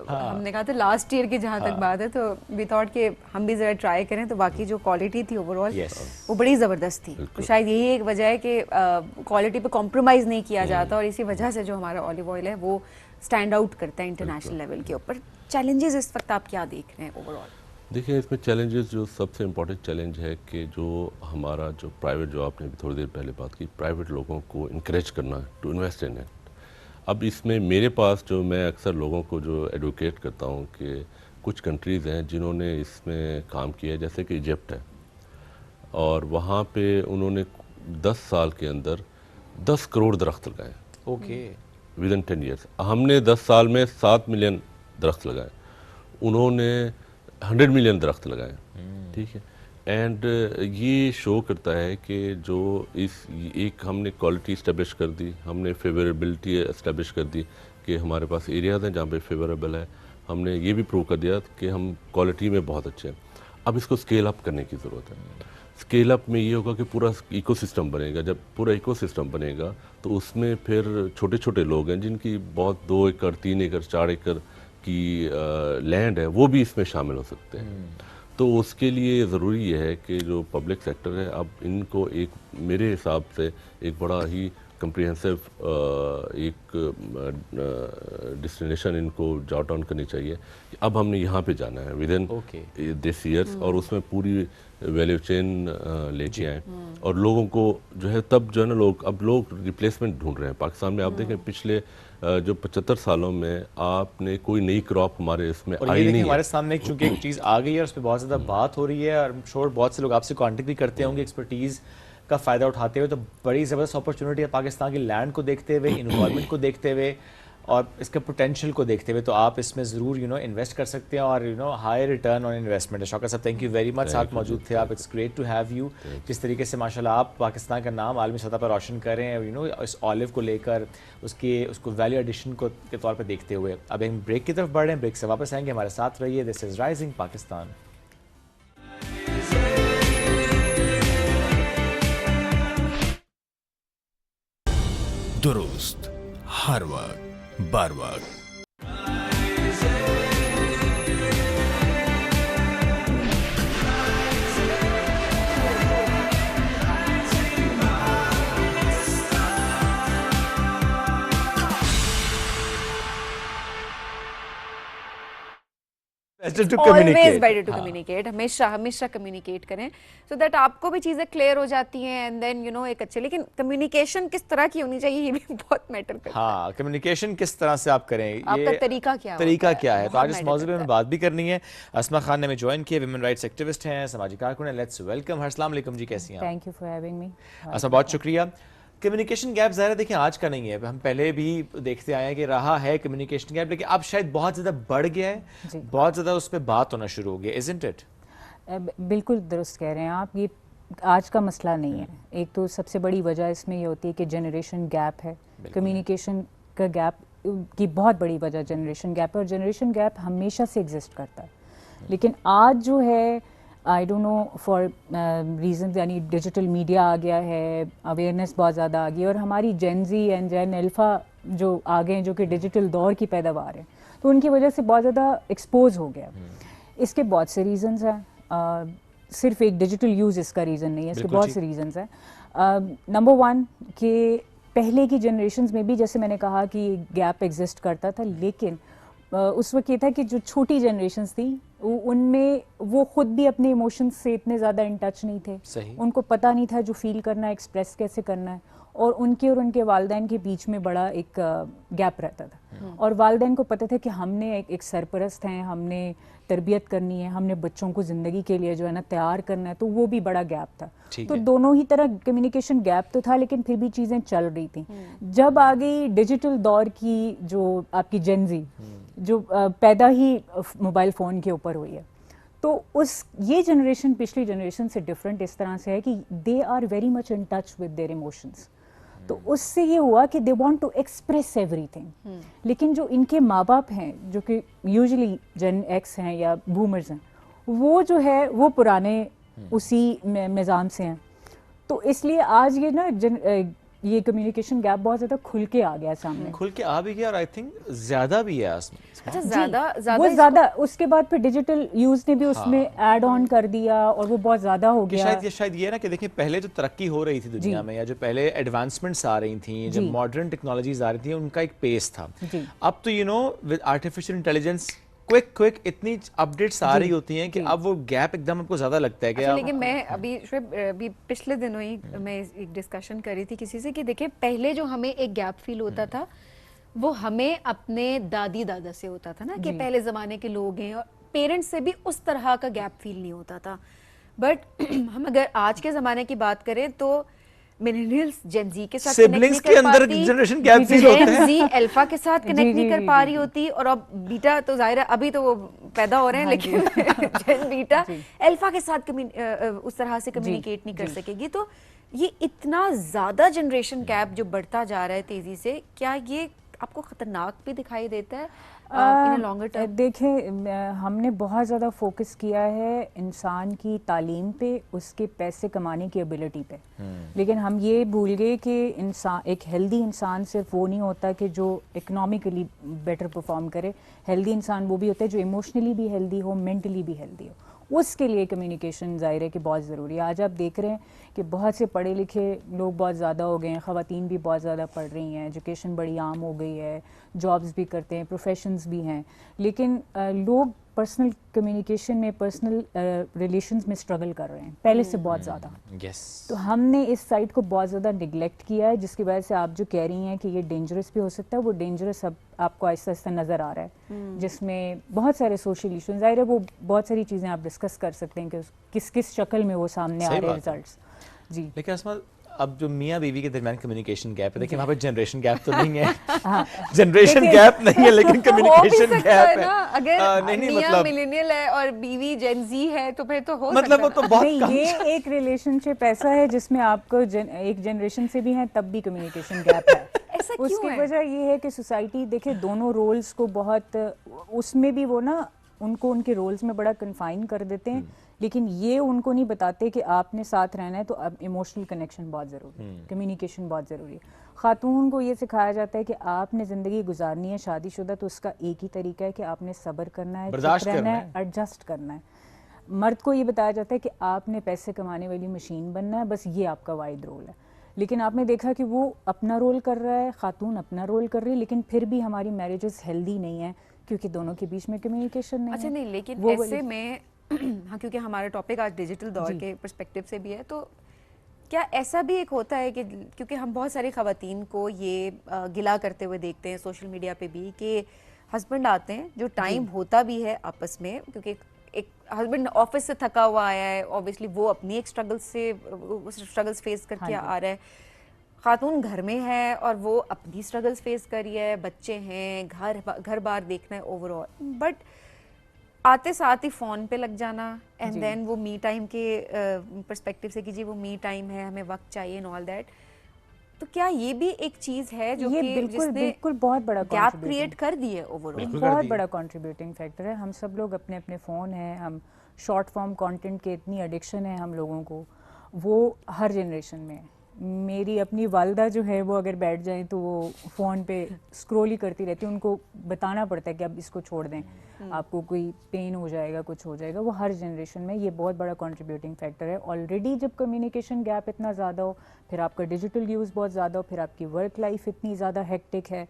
हमने कहा था लास्ट ईयर की जहाँ तक बात है, तो वी थॉट कि हम भी ज़रा ट्राई करें, तो बाकी जो क्वालिटी थी ओवरऑल वो बड़ी ज़बरदस्त थी। तो शायद यही एक वजह है कि क्वालिटी पे कॉम्प्रोमाइज़ नहीं किया जाता, और इसी वजह से जो हमारा ऑलिव ऑयल है वो स्टैंड आउट करता है इंटरनेशनल लेवल के ऊपर। चैलेंजेस इस वक्त आप क्या देख रहे हैं ओवरऑल? देखिए, इसमें चैलेंजेस जो सबसे इम्पोर्टेंट चैलेंज है कि जो हमारा जो प्राइवेट, जो आपने थोड़ी देर पहले बात की, प्राइवेट लोगों को इनकरेज करना टू इन्वेस्ट इन इट। अब इसमें मेरे पास जो मैं अक्सर लोगों को जो एडवोकेट करता हूँ कि कुछ कंट्रीज़ हैं जिन्होंने इसमें काम किया है, जैसे कि इजिप्ट है, और वहाँ पे उन्होंने 10 साल के अंदर 10 करोड़ दरख्त लगाए। Okay, with in 10 years. हमने 10 साल में 7 मिलियन दरख्त लगाए, उन्होंने 100 मिलियन दरख्त लगाए। ठीक है, एंड ये शो करता है कि जो इस एक हमने क्वालिटी इस्टेब्लिश कर दी, हमने फेवरेबिलिटी इस्टेब्लिश कर दी कि हमारे पास एरियाज़ हैं जहाँ पे फेवरेबल है, हमने ये भी प्रूव कर दिया कि हम क्वालिटी में बहुत अच्छे हैं। अब इसको स्केल अप करने की ज़रूरत है। स्केल अप में ये होगा कि पूरा इकोसिस्टम बनेगा। जब पूरा इकोसिस्टम बनेगा तो उसमें फिर छोटे छोटे लोग हैं जिनकी बहुत 2 एकड़, 3 एकड़, 4 एकड़ की लैंड है, वो भी इसमें शामिल हो सकते हैं। तो उसके लिए ज़रूरी ये है कि जो पब्लिक सेक्टर है, अब इनको एक, मेरे हिसाब से एक बड़ा ही कंप्रिहेंसिव एक डेस्टिनेशन इनको जॉट डाउन करनी चाहिए कि अब हमने यहाँ पे जाना है विद इन दिस ईयर्स, और उसमें पूरी वैल्यू चेन लेके आए, और लोगों को जो है तब जो है ना अब लोग रिप्लेसमेंट ढूंढ रहे हैं। पाकिस्तान में आप देखें पिछले जो 75 सालों में आपने कोई नई क्रॉप हमारे इसमें आई नहीं है। हमारे सामने चूंकि एक चीज़ आ गई है और उस पर बहुत ज़्यादा बात हो रही है, और श्योर बहुत से लोग आपसे कॉन्टेक्ट भी करते होंगे एक्सपर्टीज़ का फ़ायदा उठाते हुए, तो बड़ी ज़बरदस्त अपॉर्चुनिटी है पाकिस्तान की लैंड को देखते हुए, इन्वायरमेंट को देखते हुए और इसके पोटेंशियल को देखते हुए, तो आप इसमें ज़रूर इन्वेस्ट कर सकते हैं और हाई रिटर्न ऑन इन्वेस्टमेंट है। शौकत साहब, थैंक यू वेरी मच, साथ मौजूद थे आप। It's great to have you. जिस तरीके से माशाल्लाह आप पाकिस्तान का नाम आलमी सतह पर रोशन कर रहे हैं, इस ऑलिव को लेकर उसको वैल्यू एडिशन को के तौर पर देखते हुए। अब हम ब्रेक की तरफ बढ़ रहे हैं, ब्रेक से वापस आएंगे, हमारे साथ रहिए। This is rising Pakistan. दुरुस्त हर वक्त बर वक्त। Always better to communicate। हमेशा कम्युनिकेट करें so that आपको भी चीज़ें क्लियर हो जाती हैं, एंड देन एक अच्छे, लेकिन कम्युनिकेशन किस तरह की होनी चाहिए ये भी बहुत मैटर करता है। हाँ, कम्युनिकेशन किस तरह से आप करें, आपका तरीका क्या है, तो आज इस मौजूद में बात भी करनी है। अस्मा खान ने हमें ज्वाइन किया, विमेन राइट्स एक्टिविस्ट हैं, समाजी कारकुन हैं। Let's welcome. अस्सलाम वालेकुम जी, कैसी हैं? Thank you for having me. Asma, बहुत शुक्रिया। कम्युनिकेशन गैप ज़ाहिर है देखिए आज का नहीं है, हम पहले भी देखते आए हैं कि रहा है कम्युनिकेशन गैप, लेकिन अब शायद बहुत ज़्यादा बढ़ गया है, बहुत ज़्यादा उस पर बात होना शुरू हो गया, इज़न्ट इट? बिल्कुल दुरुस्त कह रहे हैं आप। ये आज का मसला नहीं है। एक तो सबसे बड़ी वजह इसमें ये होती है कि जनरेशन गैप है, कम्युनिकेशन का गैप की बहुत बड़ी वजह जनरेशन गैप है, और जनरेशन गैप हमेशा से एग्जिस्ट करता है। लेकिन आज जो है I don't know for reason, यानी डिजिटल मीडिया आ गया है, अवेयरनेस बहुत ज़्यादा आ गई है, और हमारी जेन जी एंड जेन अल्फ़ा जो आ गए हैं जो कि डिजिटल दौर की पैदावार है, तो उनकी वजह से बहुत ज़्यादा एक्सपोज हो गया। इसके बहुत से रीजंस हैं, सिर्फ एक डिजिटल यूज़ इसका रीज़न नहीं है, इसके बहुत से रीजंस हैं। नंबर वन कि पहले की जनरेशन्स में भी जैसे मैंने कहा कि गैप एग्जिस्ट करता था, लेकिन उस वक्त ये था कि जो छोटी जनरेशन्स थी उनमें वो खुद भी अपने इमोशंस से इतने ज़्यादा इन टच नहीं थे। सही। उनको पता नहीं था जो फील करना है, एक्सप्रेस कैसे करना है, और उनके वालिदैन के बीच में बड़ा एक गैप रहता था। और वालिदैन को पता था कि हमने एक सरपरस्त हैं, हमने तरबियत करनी है, हमने बच्चों को ज़िंदगी के लिए जो है ना तैयार करना है, तो वो भी बड़ा गैप था। तो दोनों ही तरह कम्युनिकेशन गैप तो था, लेकिन फिर भी चीज़ें चल रही थी। जब आ गई डिजिटल दौर की जो आपकी जेनजी जो पैदा ही मोबाइल फ़ोन के ऊपर हुई है, तो ये जनरेशन पिछली जनरेशन से डिफरेंट इस तरह से है कि they are very much in touch with their emotions. तो उससे ये हुआ कि they want to express everything. लेकिन जो इनके माँ बाप हैं जो कि यूजुअली जेन एक्स हैं या बूमर्स हैं, वो जो है वो पुराने उसी मिजान से हैं। तो इसलिए आज ये कम्युनिकेशन गैप बहुत ज़्यादा खुल के आ गया सामने, खुल के आ भी गया, और आई थिंक ज़्यादा भी है इसमें। अच्छा, ज़्यादा उसके बाद फिर डिजिटल यूज़ ने भी उसमें ऐड ऑन कर दिया और वो बहुत ज़्यादा हो गया। शायद ये ना कि देखिए पहले जो तरक्की हो रही थी दुनिया में, या जो पहले एडवांसमेंट्स आ रही थी, जब मॉडर्न टेक्नोलॉजीज आ रही थी, उनका एक पेस था। अब तो विद आर्टिफिशियल इंटेलिजेंस क्विक इतनी अपडेट्स आ रही होती हैं कि अब वो गैप एकदम आपको ज़्यादा लगता है कि अच्छा, लेकिन मैं अभी पिछले दिनों ही मैं एक डिस्कशन कर रही थी किसी से कि देखिए पहले जो हमें एक गैप फील होता था वो हमें अपने दादी दादा से होता था ना, कि पहले ज़माने के लोग हैं, और पेरेंट्स से भी उस तरह का गैप फील नहीं होता था। बट हम अगर आज के ज़माने की बात करें तो मिलेनियल्स जेन जी के साथ सिबलिंग्स के अंदर जनरेशन गैप फील होता है, जेन जी अल्फा के साथ कनेक्ट नहीं कर पा रही होती, और अब बीटा तो जाहिर है अभी तो वो पैदा हो रहे हैं, लेकिन जेन बीटा अल्फा के साथ उस तरह से कम्युनिकेट नहीं कर सकेगी। तो ये इतना ज़्यादा जनरेशन गैप जो बढ़ता जा रहा है तेज़ी से, क्या ये आपको खतरनाक भी दिखाई देता है इन लॉन्गर टर्म? देखें, हमने बहुत ज़्यादा फोकस किया है इंसान की तालीम पे, उसके पैसे कमाने की एबिलिटी पे, लेकिन हम ये भूल गए कि एक हेल्दी इंसान सिर्फ वो नहीं होता कि जो इकोनॉमिकली बेटर परफॉर्म करे। हेल्दी इंसान वो भी होता है जो इमोशनली भी हेल्दी हो, मेंटली भी हेल्दी हो। उसके लिए कम्युनिकेशन ज़ाहिर है कि बहुत ज़रूरी है। आज आप देख रहे हैं कि बहुत से पढ़े लिखे लोग बहुत ज़्यादा हो गए हैं, ख़वातीन भी बहुत ज़्यादा पढ़ रही हैं, एजुकेशन बड़ी आम हो गई है, जॉब्स भी करते हैं, प्रोफेशंस भी हैं, लेकिन लोग पर्सनल कम्युनिकेशन में, पर्सनल रिलेशंस में स्ट्रगल कर रहे हैं पहले से बहुत ज़्यादा। तो हमने इस साइड को बहुत ज़्यादा निगलेक्ट किया है, जिसकी वजह से आप जो कह रही हैं कि ये डेंजरस भी हो सकता है, वो डेंजरस अब आपको आहिस्ता आहिस्ता नज़र आ रहा है, जिसमें बहुत सारे सोशल इशूज़, ज़ाहिर है वो बहुत सारी चीज़ें आप डिस्कस कर सकते हैं कि किस शक्ल में वो सामने आ रहे हैं रिजल्ट्स। जी, लेकिन असमा अब जो मियाँ बीवी के दरमियान कम्युनिकेशन गैप है, देखिए वहाँ पे जनरेशन गैप तो नहीं है, जनरेशन गैप नहीं है, लेकिन कम्युनिकेशन गैप है। अगर मियाँ मिलेनियल है और बीवी जेन जी है तो फिर तो हो मतलब वो तो बहुत नहीं, ये एक रिलेशनशिप ऐसा है जिसमें आपको एक जनरेशन से भी है तब भी कम्युनिकेशन गैप है। उसकी वजह ये है कि सोसाइटी देखे दोनों रोल्स को बहुत, उसमें भी वो ना उनको उनके रोल्स में बड़ा कन्फाइन कर देते हैं, लेकिन ये उनको नहीं बताते कि आपने साथ रहना है तो अब इमोशनल कनेक्शन बहुत ज़रूरी है, कम्युनिकेशन बहुत ज़रूरी है। ख़ातून को ये सिखाया जाता है कि आपने ज़िंदगी गुजारनी है शादीशुदा, तो उसका एक ही तरीका है कि आपने सब्र करना है, बर्दाश्त रहना है, एडजस्ट करना है। मर्द को ये बताया जाता है कि आपने पैसे कमाने वाली मशीन बनना है, बस ये आपका वाहिद रोल है। लेकिन आपने देखा कि वो अपना रोल कर रहा है, ख़ातून अपना रोल कर रही है, लेकिन फिर भी हमारी मैरिजेस हेल्दी नहीं है क्योंकि दोनों के बीच में कम्युनिकेशन नहीं है। अच्छा, नहीं, लेकिन ऐसे में हाँ, क्योंकि हमारा टॉपिक आज डिजिटल दौर के पर्सपेक्टिव से भी है, तो क्या ऐसा भी एक होता है कि क्योंकि हम बहुत सारी ख़वातीन को ये गिला करते हुए देखते हैं सोशल मीडिया पे भी कि हस्बैंड आते हैं, जो टाइम होता भी है आपस में, क्योंकि एक हस्बैंड ऑफिस से थका हुआ आया है, ऑब्वियसली वो अपनी एक स्ट्रगल्स फेस करके आ रहा है, खातून घर में है और वो अपनी स्ट्रगल्स फेस कर रही है, बच्चे हैं, घर बार देखना है ओवरऑल, बट आते साथ ही फ़ोन पे लग जाना एंड देन वो मी टाइम के पर्सपेक्टिव से कि जी वो मी टाइम है, हमें वक्त चाहिए एंड ऑल दैट। तो क्या ये भी एक चीज़ है जो कि बिल्कुल बहुत बड़ा गैप क्रिएट कर दी है ओवरऑल? बहुत बड़ा कंट्रीब्यूटिंग फैक्टर है। हम सब लोग अपने अपने फ़ोन हैं, हम शॉर्ट फॉर्म कंटेंट के इतनी एडिक्शन है हम लोगों को, वो हर जनरेशन में है। मेरी अपनी वालदा जो है वो अगर बैठ जाएं तो वो फ़ोन पे स्क्रॉल ही करती रहती है, उनको बताना पड़ता है कि अब इसको छोड़ दें, आपको कोई पेन हो जाएगा, कुछ हो जाएगा। वो हर जनरेशन में ये बहुत बड़ा कंट्रीब्यूटिंग फैक्टर है। ऑलरेडी जब कम्युनिकेशन गैप इतना ज़्यादा हो, फिर आपका डिजिटल यूज़ बहुत ज़्यादा हो, फिर आपकी वर्क लाइफ इतनी ज़्यादा हेक्टिक है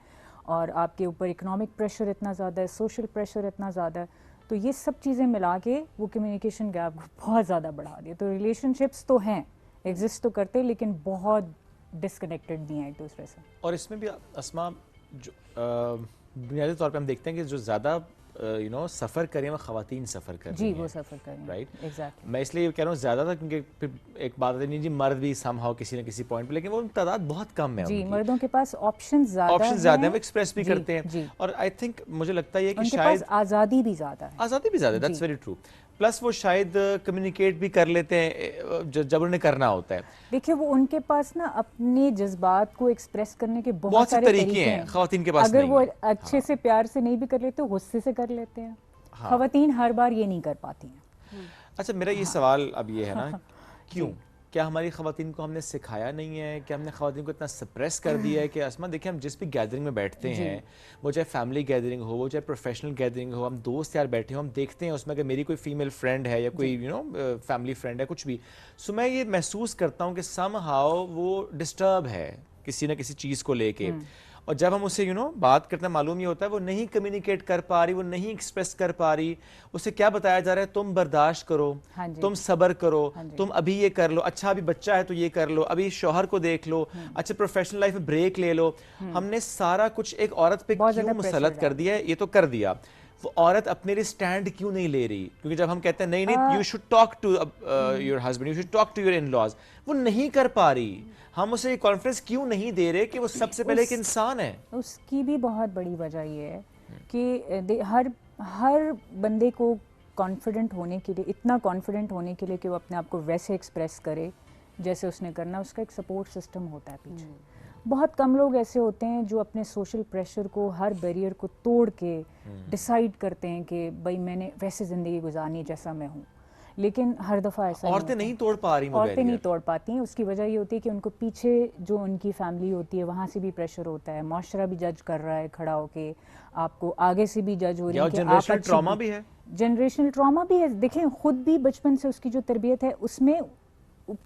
और आपके ऊपर इकोनॉमिक प्रेशर इतना ज़्यादा है, सोशल प्रेशर इतना ज़्यादा है, तो ये सब चीज़ें मिला के वो कम्युनिकेशन गैप को बहुत ज़्यादा बढ़ा दिया। तो रिलेशनशिप्स तो हैं, एग्जिस्ट तो करते, लेकिन बहुत डिस्कनेक्टेड भी हैं एक दूसरे से। और इसमें भी अस्मा जो बुनियादी तौर पे हम देखते हैं कि जो ज़्यादा सफ़र करें वो ख़वातीन सफ़र कर रही हैं। जी, वो सफ़र करें, राइट, एग्जैक्टली। मैं इसलिए कह रहा हूँ ज़्यादा था क्योंकि फिर एक बात है नहीं जी, मर्द भी समहाउ किसी न किसी पॉइंट पे, लेकिन वो तादाद बहुत कम है। जी, मर्दों के पास ऑप्शंस ज़्यादा हैं, वो एक्सप्रेस भी करते हैं। जी। और आई थिंक मुझे लगता है कि उनके शायद पास आज़ादी भी ज़्यादा है। आज़ादी भी ज़्यादा है, दैट्स वेरी ट्रू। प्लस वो शायद कम्युनिकेट भी कर लेते हैं जब उन्हें करना होता है। देखिए, वो उनके पास ना अपने जज्बात को एक्सप्रेस करने के बहुत सारे तरीके हैं, ख़वातीन के पास अगर नहीं वो है। अच्छे से प्यार से नहीं भी कर लेते, गुस्से से कर लेते हैं। ख़वातीन हर बार ये नहीं कर पाती हैं। अच्छा, मेरा ये सवाल अब ये है ना, क्यों? क्या हमारी ख़वातीन को हमने सिखाया नहीं है? क्या हमने ख़वातीन को इतना सप्रेस कर दिया है कि अस्मा देखिए, हम जिस भी गैदरिंग में बैठते हैं, वो चाहे फैमिली गैदरिंग हो, वो चाहे प्रोफेशनल गैदरिंग हो, हम दोस्त यार बैठे हो, हम देखते हैं उसमें अगर मेरी कोई फीमेल फ्रेंड है या कोई फैमिली फ्रेंड है, कुछ भी, सो मैं ये महसूस करता हूँ कि समहाउ वो डिस्टर्ब है किसी न किसी चीज़ को लेके। और जब हम उससे बात करते हैं, मालूम ये होता है वो नहीं कम्युनिकेट कर पा रही, वो नहीं एक्सप्रेस कर पा रही। उसे क्या बताया जा रहा है, तुम बर्दाश्त करो, तुम सब्र करो, तुम अभी ये कर लो, अच्छा अभी बच्चा है तो ये कर लो, अभी शौहर को देख लो, अच्छा प्रोफेशनल लाइफ में ब्रेक ले लो। हमने सारा कुछ एक औरत पे क्यों मुसलत कर दिया है? ये तो कर दिया, वो औरत अपने लिए स्टैंड क्यों नहीं ले रही? क्योंकि जब हम कहते हैं नहीं नहीं, you should talk to your husband, you should talk to your in laws, वो नहीं कर पा रही। हम उसे कॉन्फ्रेंस क्यों नहीं दे रहे कि वो सबसे पहले एक इंसान है? उसकी भी बहुत बड़ी वजह ये है कि हर बंदे को कॉन्फिडेंट होने के लिए, इतना कॉन्फिडेंट होने के लिए कि वो अपने आप को वैसे एक्सप्रेस करे जैसे उसने करना, उसका एक सपोर्ट सिस्टम होता है पीछे। बहुत कम लोग ऐसे होते हैं जो अपने सोशल प्रेशर को, हर बैरियर को तोड़ के डिसाइड करते हैं कि भाई मैंने वैसे ज़िंदगी गुजारनी जैसा मैं हूँ। लेकिन हर दफ़ा ऐसा औरतें नहीं तोड़ पा रही, औरतें नहीं तोड़ पाती हैं। उसकी वजह ये होती है कि उनको पीछे जो उनकी फैमिली होती है वहाँ से भी प्रेशर होता है, माशरा भी जज कर रहा है खड़ा होके, आपको आगे से भी जज हो रही है कि जनरेशनल ट्रॉमा भी है। जनरेशनल ट्रॉमा भी है। देखें, खुद भी बचपन से उसकी जो तरबियत है उसमें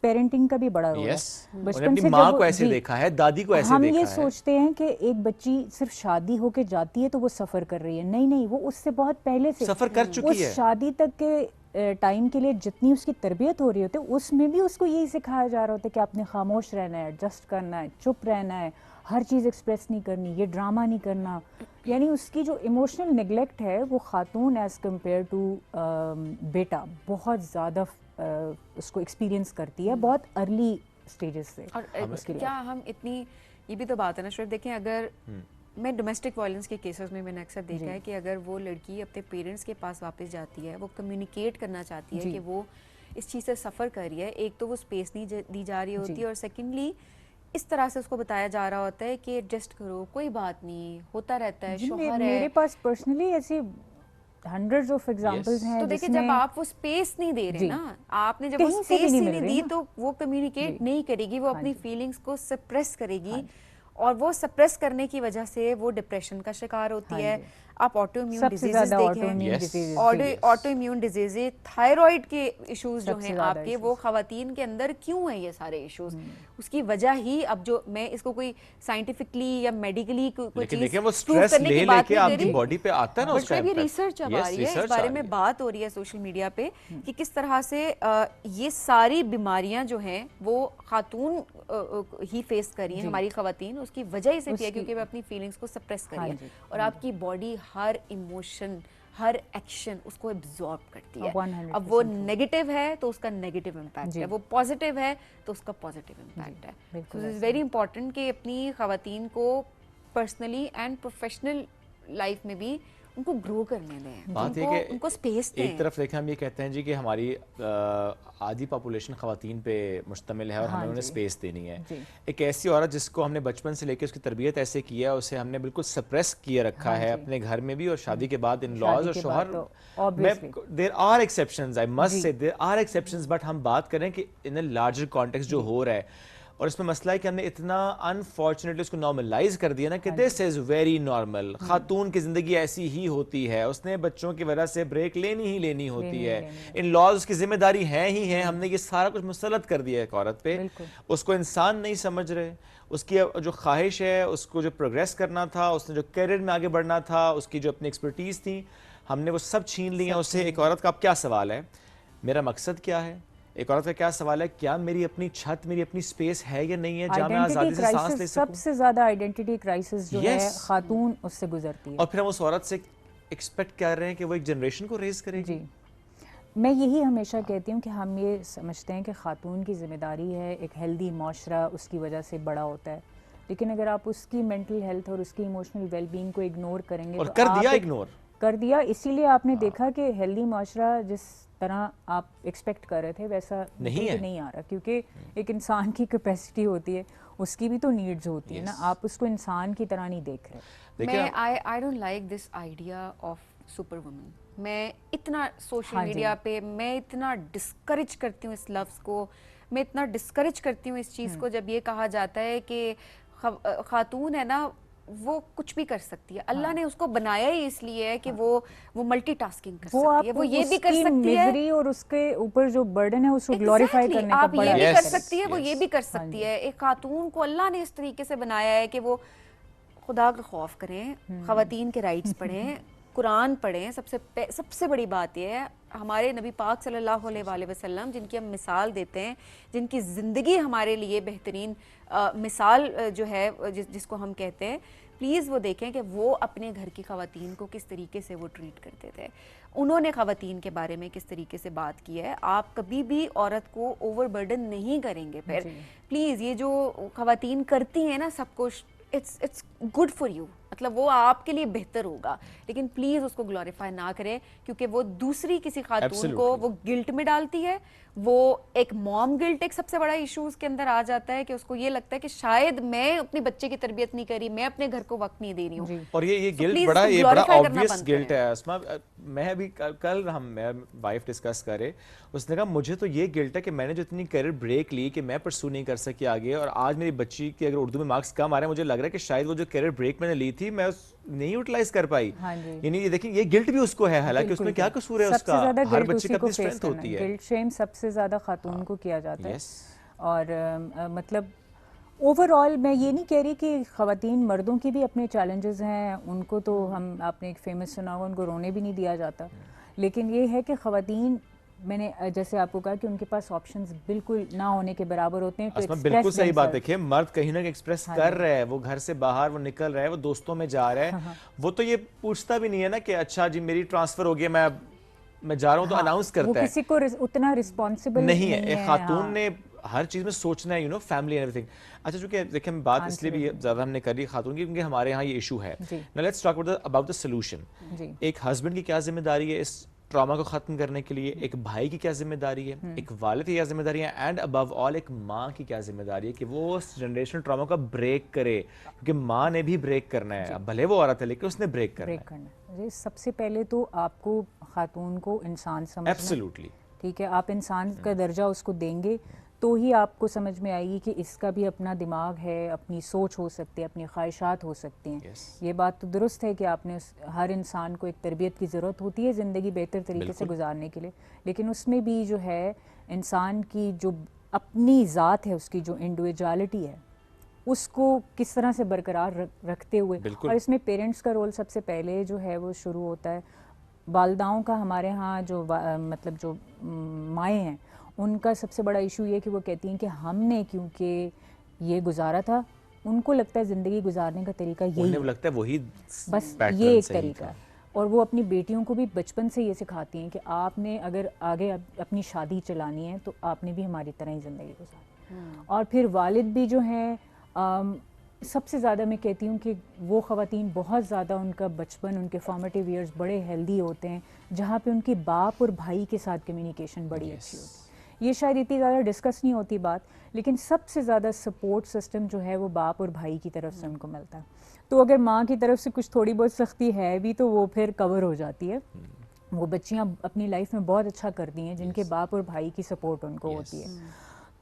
पेरेंटिंग का भी बड़ा रोल है। बचपन से माँ को ऐसे देखा है, दादी को ऐसे देखा है। हम ये सोचते हैं कि एक बच्ची सिर्फ शादी होके जाती है तो वो सफ़र कर रही है। नहीं नहीं, वो उससे बहुत पहले से सफ़र कर चुकी है। उस शादी तक के टाइम के लिए जितनी उसकी तरबियत हो रही होती है उसमें भी उसको यही सिखाया जा रहा होता है कि आपने खामोश रहना है, एडजस्ट करना है, चुप रहना है, हर चीज़ एक्सप्रेस नहीं करनी, ये ड्रामा नहीं करना। यानी उसकी जो इमोशनल नेगलेक्ट है वो खातून एज़ कम्पेयर टू बेटा बहुत ज़्यादा उसको एक्सपीरियंस करती है बहुत अर्ली स्टेजेस से। और क्या हम इतनी, ये भी तो बात है ना श्रेफ, देखें अगर मैं डोमेस्टिक वायलेंस के केसेस में मैंने अक्सर देखा है कि अगर वो लड़की अपने पेरेंट्स के पास वापस जाती है, वो कम्युनिकेट करना चाहती है कि वो इस चीज़ से सफ़र कर रही है, एक तो वो स्पेस नहीं दी जा रही होती है, और सेकेंडली इस तरह से उसको बताया जा रहा होता है कि एडजस्ट करो, कोई बात नहीं, होता रहता है, शौहर है। मेरे पास पर्सनली ऐसी हंड्रेड्स ऑफ एग्जांपल्स हैं। तो देखिए, जब आप वो स्पेस नहीं दे रहे ना, आपने जब वो स्पेस ही नहीं दी तो वो कम्युनिकेट नहीं करेगी, वो अपनी फीलिंग्स को सप्रेस करेगी, और वो सप्रेस करने की वजह से वो डिप्रेशन का शिकार होती है। आप ऑटोइम्यून डिजीजेस देखें, ऑटोइम्यून डिजीजेस, थायराइड के इश्यूज जो हैं आपके, वो खवातीन के अंदर क्यों है ये सारे इश्यूज? उसकी वजह ही, अब जो मैं इसको कोई साइंटिफिकली या मेडिकली कोई चीज वो स्ट्रेस ले लेके आपकी बॉडी पे आता है ना, उसका ये रिसर्च अब आ रही है, इस बारे में बात हो रही है सोशल मीडिया पे कि किस तरह से ये सारी बीमारियां जो हैं वो खातून ही फेस कर रही हैं, हमारी खवातीन। उसकी वजह इसे है क्योंकि वे अपनी फीलिंग्स को सप्रेस कर रही है, और आपकी बॉडी हर इमोशन, हर एक्शन उसको एब्जॉर्ब करती है। अब वो नेगेटिव है तो उसका नेगेटिव इम्पैक्ट है, वो पॉजिटिव है तो उसका पॉजिटिव इम्पैक्ट है। So it is very important कि अपनी खवातीन को पर्सनली एंड प्रोफेशनल लाइफ में भी उनको ग्रो करने दें, बात ये कि उनको स्पेस दें। एक तरफ देखें हम ये कहते हैं जी कि हमारी आधी पॉपुलेशन ख़वातीन पे मुश्तमिल है और हमें उन्हें स्पेस देनी है। एक ऐसी औरत जिसको हमने बचपन से लेकर उसकी तरबियत ऐसे की है, उसे हमने बिल्कुल सप्रेस किए रखा है अपने घर में भी और शादी के बाद इन लॉज और शोहर। There are exceptions, I must say there are exceptions, but हम बात करें कि इन अ लार्जर कॉन्टेक्स्ट जो हो रहा है, और इसमें मसला है कि हमने इतना अनफॉर्चुनेटली उसको नॉर्मलाइज कर दिया ना कि दिस इज वेरी नॉर्मल, खातून की जिंदगी ऐसी ही होती है, उसने बच्चों की वजह से ब्रेक लेनी ही लेनी होती है, इन लॉज उसकी जिम्मेदारी है ही है। हमने ये सारा कुछ मुसलत कर दिया है एक औरत पे, उसको इंसान नहीं समझ रहे, उसकी जो ख्वाहिश है, उसको जो प्रोग्रेस करना था, उसने जो करियर में आगे बढ़ना था, उसकी जो अपनी एक्सपर्टीज थी, हमने वो सब छीन लिया उससे। एक औरत का अब क्या सवाल है, मेरा मकसद क्या है, एक औरत का क्या सवाल है, क्या मेरी अपनी छत, मेरी अपनी स्पेस है या नहीं है जहां मैं आजादी से सांस ले सकूं। सबसे ज्यादा आइडेंटिटी क्राइसिस जो है खातून उससे गुजरती है, और फिर हम उस औरत से एक्सपेक्ट कर रहे हैं कि वो एक जनरेशन को रेज करेगी। मैं यही हमेशा कहती हूँ कि हम ये समझते हैं कि खातून की जिम्मेदारी है, एक हेल्दी माशरा उसकी वजह से बड़ा होता है, लेकिन अगर आप उसकी मेंटल हेल्थ और उसकी इमोशनल वेलबींग को इग्नोर करेंगे और तो कर दिया इग्नोर कर दिया, इसीलिए आपने देखा कि हेल्दी माशरा जिस तरह आप एक्सपेक्ट कर रहे थे वैसा नहीं आ रहा, क्योंकि एक इंसान की कैपेसिटी होती है, उसकी भी तो नीड्स होती है ना, आप उसको इंसान की तरह नहीं देख रहे। मैं I don't like this idea of super woman. मैं इतना सोशल मीडिया पे मैं इतना डिस्करेज करती हूँ इस लफ्ज़ को, मैं इतना डिस्करेज करती हूँ इस चीज़ को जब ये कहा जाता है कि खातून है ना वो कुछ भी कर सकती है। अल्लाह ने उसको बनाया ही इसलिए है कि वो मल्टीटास्किंग कर सकती है, वो ये भी कर सकती है और उसके ऊपर जो बर्डन है उसको ग्लोरीफाई करने का आप ये भी कर सकती है, वो ये भी कर सकती है। एक खातून को अल्लाह ने इस तरीके से बनाया है कि वो खुदा का खौफ करें, ख़वातीन के राइट्स पढ़ें, कुरान पढ़ें। सबसे बड़ी बात यह है, हमारे नबी पाक सल्लल्लाहु अलैहि वसल्लम जिनकी हम मिसाल देते हैं, जिनकी ज़िंदगी हमारे लिए बेहतरीन मिसाल जो है जिसको हम कहते हैं, प्लीज़ वो देखें कि वो अपने घर की ख़वातीन को किस तरीके से वो ट्रीट करते थे, उन्होंने ख़वातीन के बारे में किस तरीके से बात की है। आप कभी भी औरत को ओवरबर्डन नहीं करेंगे। फिर प्लीज़ ये जो ख़वातीन करती हैं ना सब कुछ, इट्स गुड फॉर यू, मतलब वो आपके लिए बेहतर होगा, लेकिन प्लीज़ उसको ग्लोरीफाई ना करें, क्योंकि वो दूसरी किसी खातून को वो गिल्ट में डालती है। वो एक मॉम गिल्ट एक सबसे बड़ा इशू उसके अंदर आ जाता है कि उसको ये लगता है कि शायद मैं अपने बच्चे की तरबियत नहीं करी, मैं अपने घर को वक्त नहीं दे रही हूँ। और ये गिल्ट बड़ा ऑब्वियस गिल्ट है। अस्मा, मैं अभी कल मैं वाइफ डिस्कस करे, उसने कहा मुझे तो ये गिल्ट है कि मैंने जो इतनी करियर ब्रेक ली कि मैं परसू नहीं कर सकी आगे, और आज मेरी बच्ची की अगर उर्दू में मार्क्स कम आ रहे हैं, मुझे लग रहा है कि शायद वो जो करियर ब्रेक मैंने ली थी मैं नहीं यूटिलाइज कर पाई। यानी ये देखिए ये गिल्ट भी उसको है, हालांकि उसमें क्या कसूर है उसका, हर बच्चे की अपनी स्ट्रेंथ होती है। गिल्ट शेम सबसे ज्यादा खातून को किया जाता है। और मतलब ओवरऑल मैं ये नहीं कह रही कि ख़वातीन, मर्दों की भी अपने चैलेंजेस हैं, उनको तो हम, आपने एक फेमस सुना होगा, उनको रोने भी नहीं दिया जाता, लेकिन ये है कि ख़वातीन, मैंने जैसे आपको कहा कि उनके पास ऑप्शंस बिल्कुल ना होने के बराबर होते हैं। तो बिल्कुल सही बात। देखिए मर्द कहीं ना कहीं एक्सप्रेस कर रहा है, वो घर से बाहर वो निकल रहा है, वो दोस्तों में जा रहा है, वो तो ये पूछता भी नहीं है ना कि अच्छा जी मेरी ट्रांसफर हो गया, मैं जा रहा हूँ, तो अनाउंस करता है। किसी को उतना रिस्पॉन्सिबल नहीं है। एक खातून ने हर चीज में सोचना है, फैमिली एंड एवरीथिंग। अच्छा, चूंकि देखिए हम बात इसलिए भी ज्यादा हमने करी खातून की क्योंकि हमारे यहाँ ये इशू है। Now let's talk about the solution. एक हस्बैंड की क्या जिम्मेदारी है इस ट्रॉमा को खत्म करने के लिए, एक भाई की क्या जिम्मेदारी है, एक वालिद की क्या जिम्मेदारी है, एंड अबव ऑल एक माँ की क्या जिम्मेदारी है कि वो उस जनरेशनल ट्रॉमा का ब्रेक करे, क्योंकि माँ ने भी ब्रेक करना है। भले वो औरत है लेकिन उसने ब्रेक करना है। सबसे पहले तो आपको खातून को इंसान समझना, एब्सोल्युटली ठीक है, आप इंसान का दर्जा उसको देंगे तो ही आपको समझ में आएगी कि इसका भी अपना दिमाग है, अपनी सोच हो सकती है, अपनी ख्वाहिशात हो सकती हैं। ये बात तो दुरुस्त है कि आपने हर इंसान को एक तरबियत की ज़रूरत होती है ज़िंदगी बेहतर तरीके से गुजारने के लिए, लेकिन उसमें भी जो है इंसान की जो अपनी ज़ात है, उसकी जो इंडिविजुअलिटी है, उसको किस तरह से बरकरार रखते हुए, और इसमें पेरेंट्स का रोल सबसे पहले जो है वो शुरू होता है। वालदाओं का हमारे यहाँ जो मतलब जो माएँ हैं, उनका सबसे बड़ा इशू ये कि वो कहती हैं कि हमने क्योंकि ये गुजारा था, उनको लगता है ज़िंदगी गुजारने का तरीका यही लगता है, वही बस ये एक तरीका है। और वो अपनी बेटियों को भी बचपन से ये सिखाती हैं कि आपने अगर आगे अपनी शादी चलानी है तो आपने भी हमारी तरह ही ज़िंदगी गुजारनी। और फिर वालिद भी जो हैं सबसे ज़्यादा मैं कहती हूँ कि वो ख़वातीन बहुत ज़्यादा उनका बचपन, उनके फॉर्मेटिव ईयर्स बड़े हेल्दी होते हैं जहाँ पे उनके बाप और भाई के साथ कम्युनिकेशन बड़ी अच्छी होती है। ये शायद इतनी ज़्यादा डिस्कस नहीं होती बात, लेकिन सबसे ज़्यादा सपोर्ट सिस्टम जो है वो बाप और भाई की तरफ से उनको मिलता है। तो अगर माँ की तरफ से कुछ थोड़ी बहुत सख्ती है भी तो वो फिर कवर हो जाती है। वो बच्चियाँ अपनी लाइफ में बहुत अच्छा करती हैं जिनके बाप और भाई की सपोर्ट उनको होती है।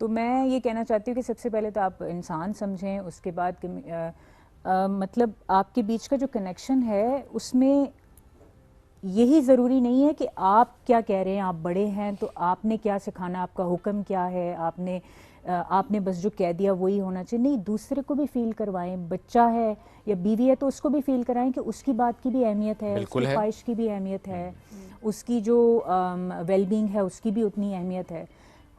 तो मैं ये कहना चाहती हूँ कि सबसे पहले तो आप इंसान समझें, उसके बाद मतलब आपके बीच का जो कनेक्शन है उसमें यही ज़रूरी नहीं है कि आप क्या कह रहे हैं, आप बड़े हैं तो आपने क्या सिखाना, आपका हुक्म क्या है, आपने बस जो कह दिया वही होना चाहिए। नहीं, दूसरे को भी फील करवाएं। बच्चा है या बीवी है तो उसको भी फील कराएं कि उसकी बात की भी अहमियत है, उसकी ख्वाहिश की भी अहमियत है, उसकी जो वेलबींग है उसकी भी उतनी अहमियत है।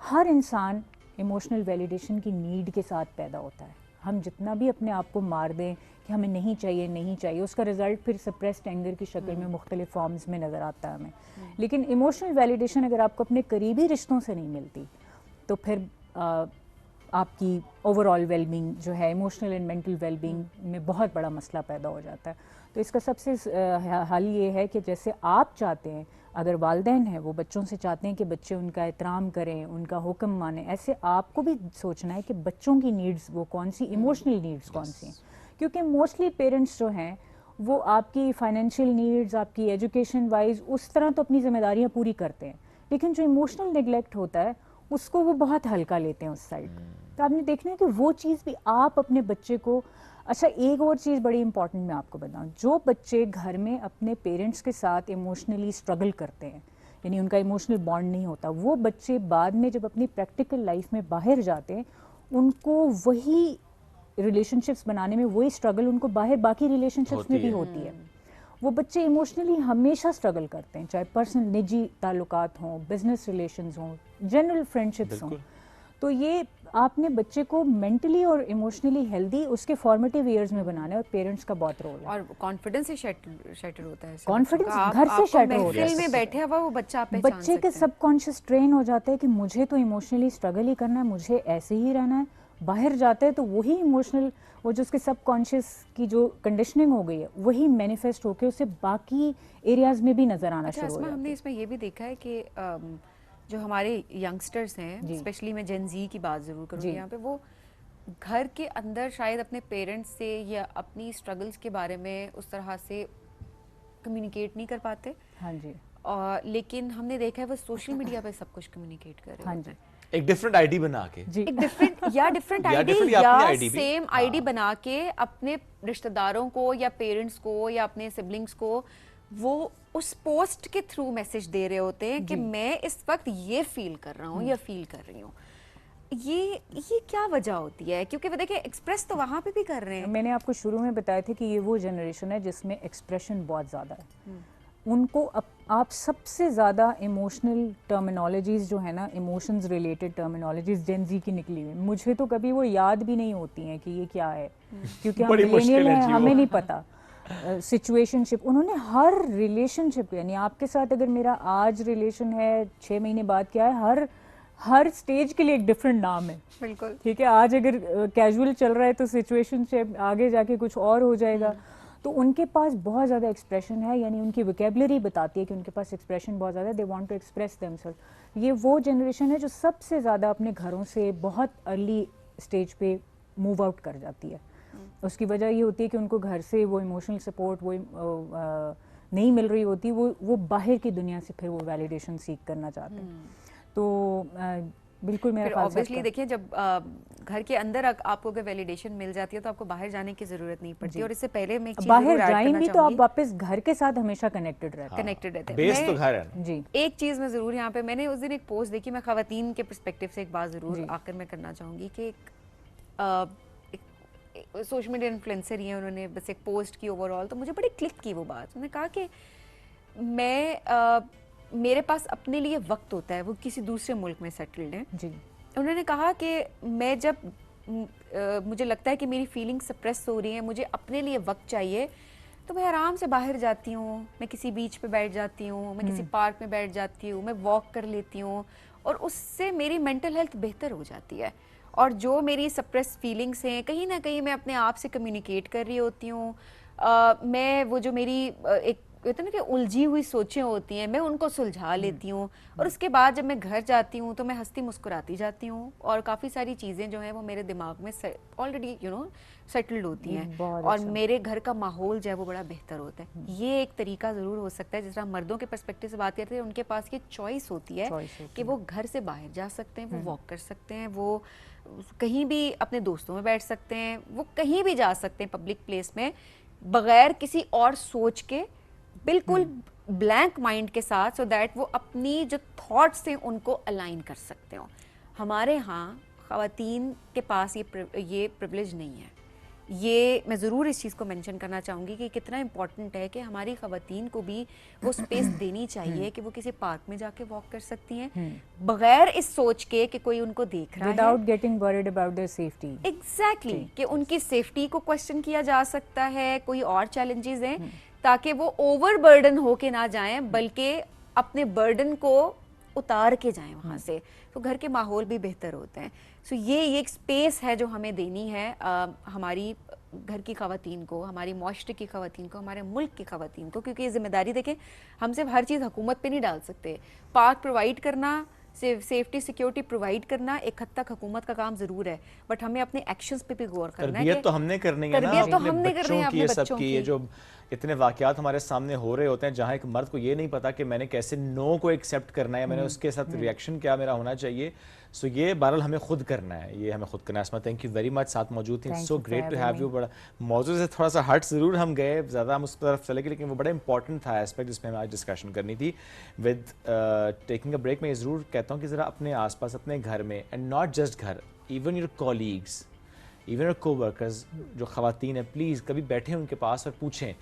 हर इंसान इमोशनल वैलिडेशन की नीड के साथ पैदा होता है। हम जितना भी अपने आप को मार दें कि हमें नहीं चाहिए नहीं चाहिए, उसका रिजल्ट फिर सप्रेस्ड एंगर की शक्ल में मुख्तलिफ फॉर्म्स में नज़र आता है हमें। लेकिन इमोशनल वैलिडेशन अगर आपको अपने करीबी रिश्तों से नहीं मिलती तो फिर आपकी ओवरऑल वेलबींग जो है, इमोशनल एंड मेंटल वेलबींग में बहुत बड़ा मसला पैदा हो जाता है। तो इसका सबसे हल ये है कि जैसे आप चाहते हैं, अगर वालिदैन हैं वो बच्चों से चाहते हैं कि बच्चे उनका एहतराम करें, उनका हुक्म माने, ऐसे आपको भी सोचना है कि बच्चों की नीड्स वो कौन सी, इमोशनल नीड्स कौन सी हैं। क्योंकि मोस्टली पेरेंट्स जो हैं वो आपकी फाइनेंशियल नीड्स, आपकी एजुकेशन वाइज उस तरह तो अपनी जिम्मेदारियाँ पूरी करते हैं, लेकिन जो इमोशनल निगलेक्ट होता है उसको वो बहुत हल्का लेते हैं उस साइड। तो आपने देखना है कि वो चीज़ भी आप अपने बच्चे को। अच्छा, एक और चीज़ बड़ी इंपॉर्टेंट मैं आपको बताऊं, जो बच्चे घर में अपने पेरेंट्स के साथ इमोशनली स्ट्रगल करते हैं, यानी उनका इमोशनल बॉन्ड नहीं होता, वो बच्चे बाद में जब अपनी प्रैक्टिकल लाइफ में बाहर जाते हैं उनको वही रिलेशनशिप्स बनाने में वही स्ट्रगल उनको बाहर बाकी रिलेशनशिप्स में भी होती है। वो बच्चे इमोशनली हमेशा स्ट्रगल करते हैं, चाहे पर्सनल निजी ताल्लुकात हों, बिजनेस रिलेशंस हों, जनरल फ्रेंडशिप्स हों। तो ये आपने बच्चे को मेंटली और इमोशनली हेल्दी उसके फॉर्मेटिव ईयर्स में बनाना है और पेरेंट्स का बहुत रोल है। और कॉन्फिडेंस से शैटर होता है, कॉन्फिडेंस घर से शैटर होता है। महफिल में बैठे हुआ वो बच्चा बच्चे के सबकॉन्शियस ट्रेन हो जाता है कि मुझे तो इमोशनली स्ट्रगल ही करना है, मुझे ऐसे ही रहना है। बाहर जाता है तो वही इमोशनल, वो जो उसके सबकॉन्शियस की जो कंडीशनिंग हो गई है वही मैनिफेस्ट होकर उसे बाकी एरियाज में भी नजर आना शुरू हो जाता है। हमने इसमें ये भी देखा है कि जो हमारे यंगस्टर्स हैं, स्पेशली मैं जेन जी की बात ज़रूर करूँगी यहाँ पे, वो घर के अंदर शायद अपने पेरेंट्स से या अपनी स्ट्रगल्स के बारे में उस तरह से कम्युनिकेट नहीं कर पाते। हाँ जी। और लेकिन हमने देखा है वो सोशल मीडिया पे सब कुछ कम्युनिकेट कर रहे हैं। हाँ जी। एक डिफरेंट आईडी बना के, एक डिफरेंट आईडी या सेम आईडी बना के अपने रिश्तेदारों को या पेरेंट्स को या अपने सिबलिंग्स को वो उस पोस्ट के थ्रू मैसेज दे रहे होते हैं कि मैं इस वक्त ये फील कर रहा हूँ या फील कर रही हूँ। ये क्या वजह होती है? क्योंकि वो देखिए एक्सप्रेस तो वहाँ पे भी कर रहे हैं। मैंने आपको शुरू में बताया था कि ये वो जनरेशन है जिसमें एक्सप्रेशन बहुत ज़्यादा है। उनको आप सबसे ज़्यादा इमोशनल टर्मिनोलॉजीज़ जो है ना, इमोशंस रिलेटेड टर्मिनोलॉजीज़ जेन जी की निकली हुई, मुझे तो कभी वो याद भी नहीं होती हैं कि ये क्या है, क्योंकि हम मिलेनियल हैं, हमें नहीं पता। सिचुएशनशिप, उन्होंने हर रिलेशनशिप, यानी आपके साथ अगर मेरा आज रिलेशन है 6 महीने बाद क्या है, हर स्टेज के लिए एक डिफरेंट नाम है। बिल्कुल ठीक है, आज अगर कैजुअल चल रहा है तो सिचुएशनशिप आगे जाके कुछ और हो जाएगा। तो उनके पास बहुत ज़्यादा एक्सप्रेशन है, यानी उनकी वोकेबलरी बताती है कि उनके पास एक्सप्रेशन बहुत ज़्यादा है। They want to express themselves. ये वो जनरेशन है जो सबसे ज़्यादा अपने घरों से बहुत अर्ली स्टेज पे मूव आउट कर जाती है। उसकी वजह ये होती है कि उनको घर से वो इमोशनल सपोर्ट वो नहीं मिल रही होती, वो बाहर की दुनिया से फिर वो वैलिडेशन सीख करना चाहते हैं। तो बिल्कुल मेरा ख्याल ऑब्वियसली देखिए, जब घर के अंदर आपको अगर वैलिडेशन मिल जाती है तो आपको बाहर जाने की जरूरत नहीं पड़ती। और इससे पहले मैं बाहर जाएंगी तो आप वापस घर के साथ हमेशा कनेक्टेड रहते हैं। बेस तो घर है जी। एक चीज मैं जरूर यहाँ पे, मैंने उस दिन एक पोस्ट देखी, मैं खवातीन के पर्सपेक्टिव से एक बात जरूर आकर मैं करना चाहूंगी कि सोशल मीडिया इन्फ्लुएंसर ही है, उन्होंने बस एक पोस्ट की ओवरऑल, तो मुझे बड़ी क्लिक की वो बात। उन्होंने कहा कि मेरे पास अपने लिए वक्त होता है, वो किसी दूसरे मुल्क में सेटल्ड हैं जी। उन्होंने कहा कि मैं जब मुझे लगता है कि मेरी फीलिंग सप्रेस हो रही है, मुझे अपने लिए वक्त चाहिए, तो मैं आराम से बाहर जाती हूँ, मैं किसी बीच पे बैठ जाती हूँ, मैं किसी पार्क में बैठ जाती हूँ, मैं वॉक कर लेती हूँ और उससे मेरी मेंटल हेल्थ बेहतर हो जाती है। और जो मेरी सप्रेस फीलिंग्स हैं कहीं ना कहीं मैं अपने आप से कम्युनिकेट कर रही होती हूँ। मैं वो जो मेरी एक कहते हैं ना कि उलझी हुई सोचें होती हैं, मैं उनको सुलझा लेती हूँ और उसके बाद जब मैं घर जाती हूँ तो मैं हंसती मुस्कुराती जाती हूँ और काफ़ी सारी चीज़ें जो हैं वो मेरे दिमाग में ऑलरेडी सेटल्ड होती हैं और मेरे घर का माहौल जो है वो बड़ा बेहतर होता है। ये एक तरीका ज़रूर हो सकता है। जिस तरह मर्दों के पर्सपेक्टिव से बात करते हैं, उनके पास ये चॉइस होती है कि वो घर से बाहर जा सकते हैं, वो वॉक कर सकते हैं, वो कहीं भी अपने दोस्तों में बैठ सकते हैं, वो कहीं भी जा सकते हैं पब्लिक प्लेस में बगैर किसी और सोच के, बिल्कुल ब्लैंक माइंड के साथ, सो दैट वो अपनी जो थॉट्स हैं उनको अलाइन कर सकते हो। हमारे यहाँ ख़वातीन के पास ये प्रिविलेज नहीं है। ये मैं ज़रूर इस चीज़ को मेंशन करना चाहूँगी कि कितना इम्पॉर्टेंट है कि हमारी ख़वातीन को भी वो स्पेस देनी चाहिए कि वो किसी पार्क में जाके वॉक कर सकती हैं बगैर इस सोच के कि कोई उनको देख रहा है, without getting worried about their safety. Exactly, कि उनकी सेफ्टी को क्वेश्चन किया जा सकता है, कोई और चैलेंजेस हैं, ताकि वो ओवर बर्डन होके ना जाएं बल्कि अपने बर्डन को उतार के जाएं वहाँ से, तो घर के माहौल भी बेहतर होते हैं। सो ये एक स्पेस है जो हमें देनी है हमारी घर की ख़वातीन को, हमारी माशरे की ख़वातीन को, हमारे मुल्क की ख़वातीन को, क्योंकि ये जिम्मेदारी देखें हम सिर्फ हर चीज़ हुकूमत पे नहीं डाल सकते। पार्क प्रोवाइड करना, सेफ्टी सिक्योरिटी प्रोवाइड करना एक हद तक हुकूमत का काम जरूर है, बट हमें अपने एक्शंस पे भी गौर करना है। तरबियत तो हमने करनी है ना, तरबियत तो हमने करनी है अपने बच्चों की। ये जो इतने वाकयात हमारे सामने हो रहे होते हैं जहाँ एक मर्द को ये नहीं पता कि मैंने कैसे नो को एक्सेप्ट करना है, मैंने उसके साथ रिएक्शन क्या मेरा होना चाहिए। सो ये बहरहाल हमें खुद करना है, ये हमें खुद करना है। Asma, thank you very much, साथ मौजूद थी। So great to have you. बड़ा मौजूद से थोड़ा सा हट ज़रूर हम गए, ज़्यादा हम उस तरफ चले गए, लेकिन वो बड़ा इंपॉर्टेंट था एस्पेक्ट जिसमें हमें आज डिस्कशन करनी थी। विद टेकिंग अ ब्रेक, मैं ये ज़रूर कहता हूँ कि ज़रा अपने आसपास, अपने घर में, एंड नॉट जस्ट घर, even your colleagues, even your coworkers जो ख़वातीन हैं, प्लीज़ कभी बैठें उनके पास और पूछें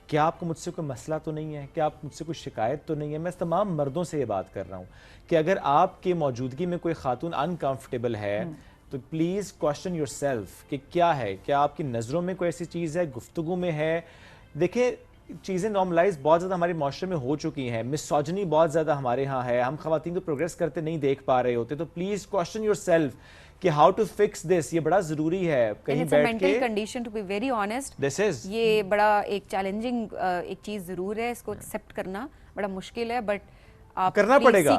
क्या आपको मुझसे कोई मसला तो नहीं है, क्या आप मुझसे कोई शिकायत तो नहीं है। मैं तमाम मर्दों से ये बात कर रहा हूँ कि अगर आपके मौजूदगी में कोई खातून अनकम्फर्टेबल है तो प्लीज़ क्वेश्चन योरसेल्फ कि क्या है, क्या आपकी नज़रों में कोई ऐसी चीज़ है, गुफ्तगू में है। देखिए, चीज़ें नॉर्मलाइज बहुत ज़्यादा हमारे माशरे में हो चुकी हैं, मिसोजिनी बहुत ज़्यादा हमारे यहाँ है, हम ख़वातीन को प्रोग्रेस करते नहीं देख पा रहे होते। तो प्लीज़ क्वेश्चन योरसेल्फ कि हाउ टू फिक्स दिस। ये बड़ा ज़रूरी है कहीं बैठ के। Condition to be very honest, this is ये बड़ा एक चैलेंजिंग एक चीज़ ज़रूर है, इसको एक्सेप्ट करना बड़ा मुश्किल है, बट आप करना पड़ेगा।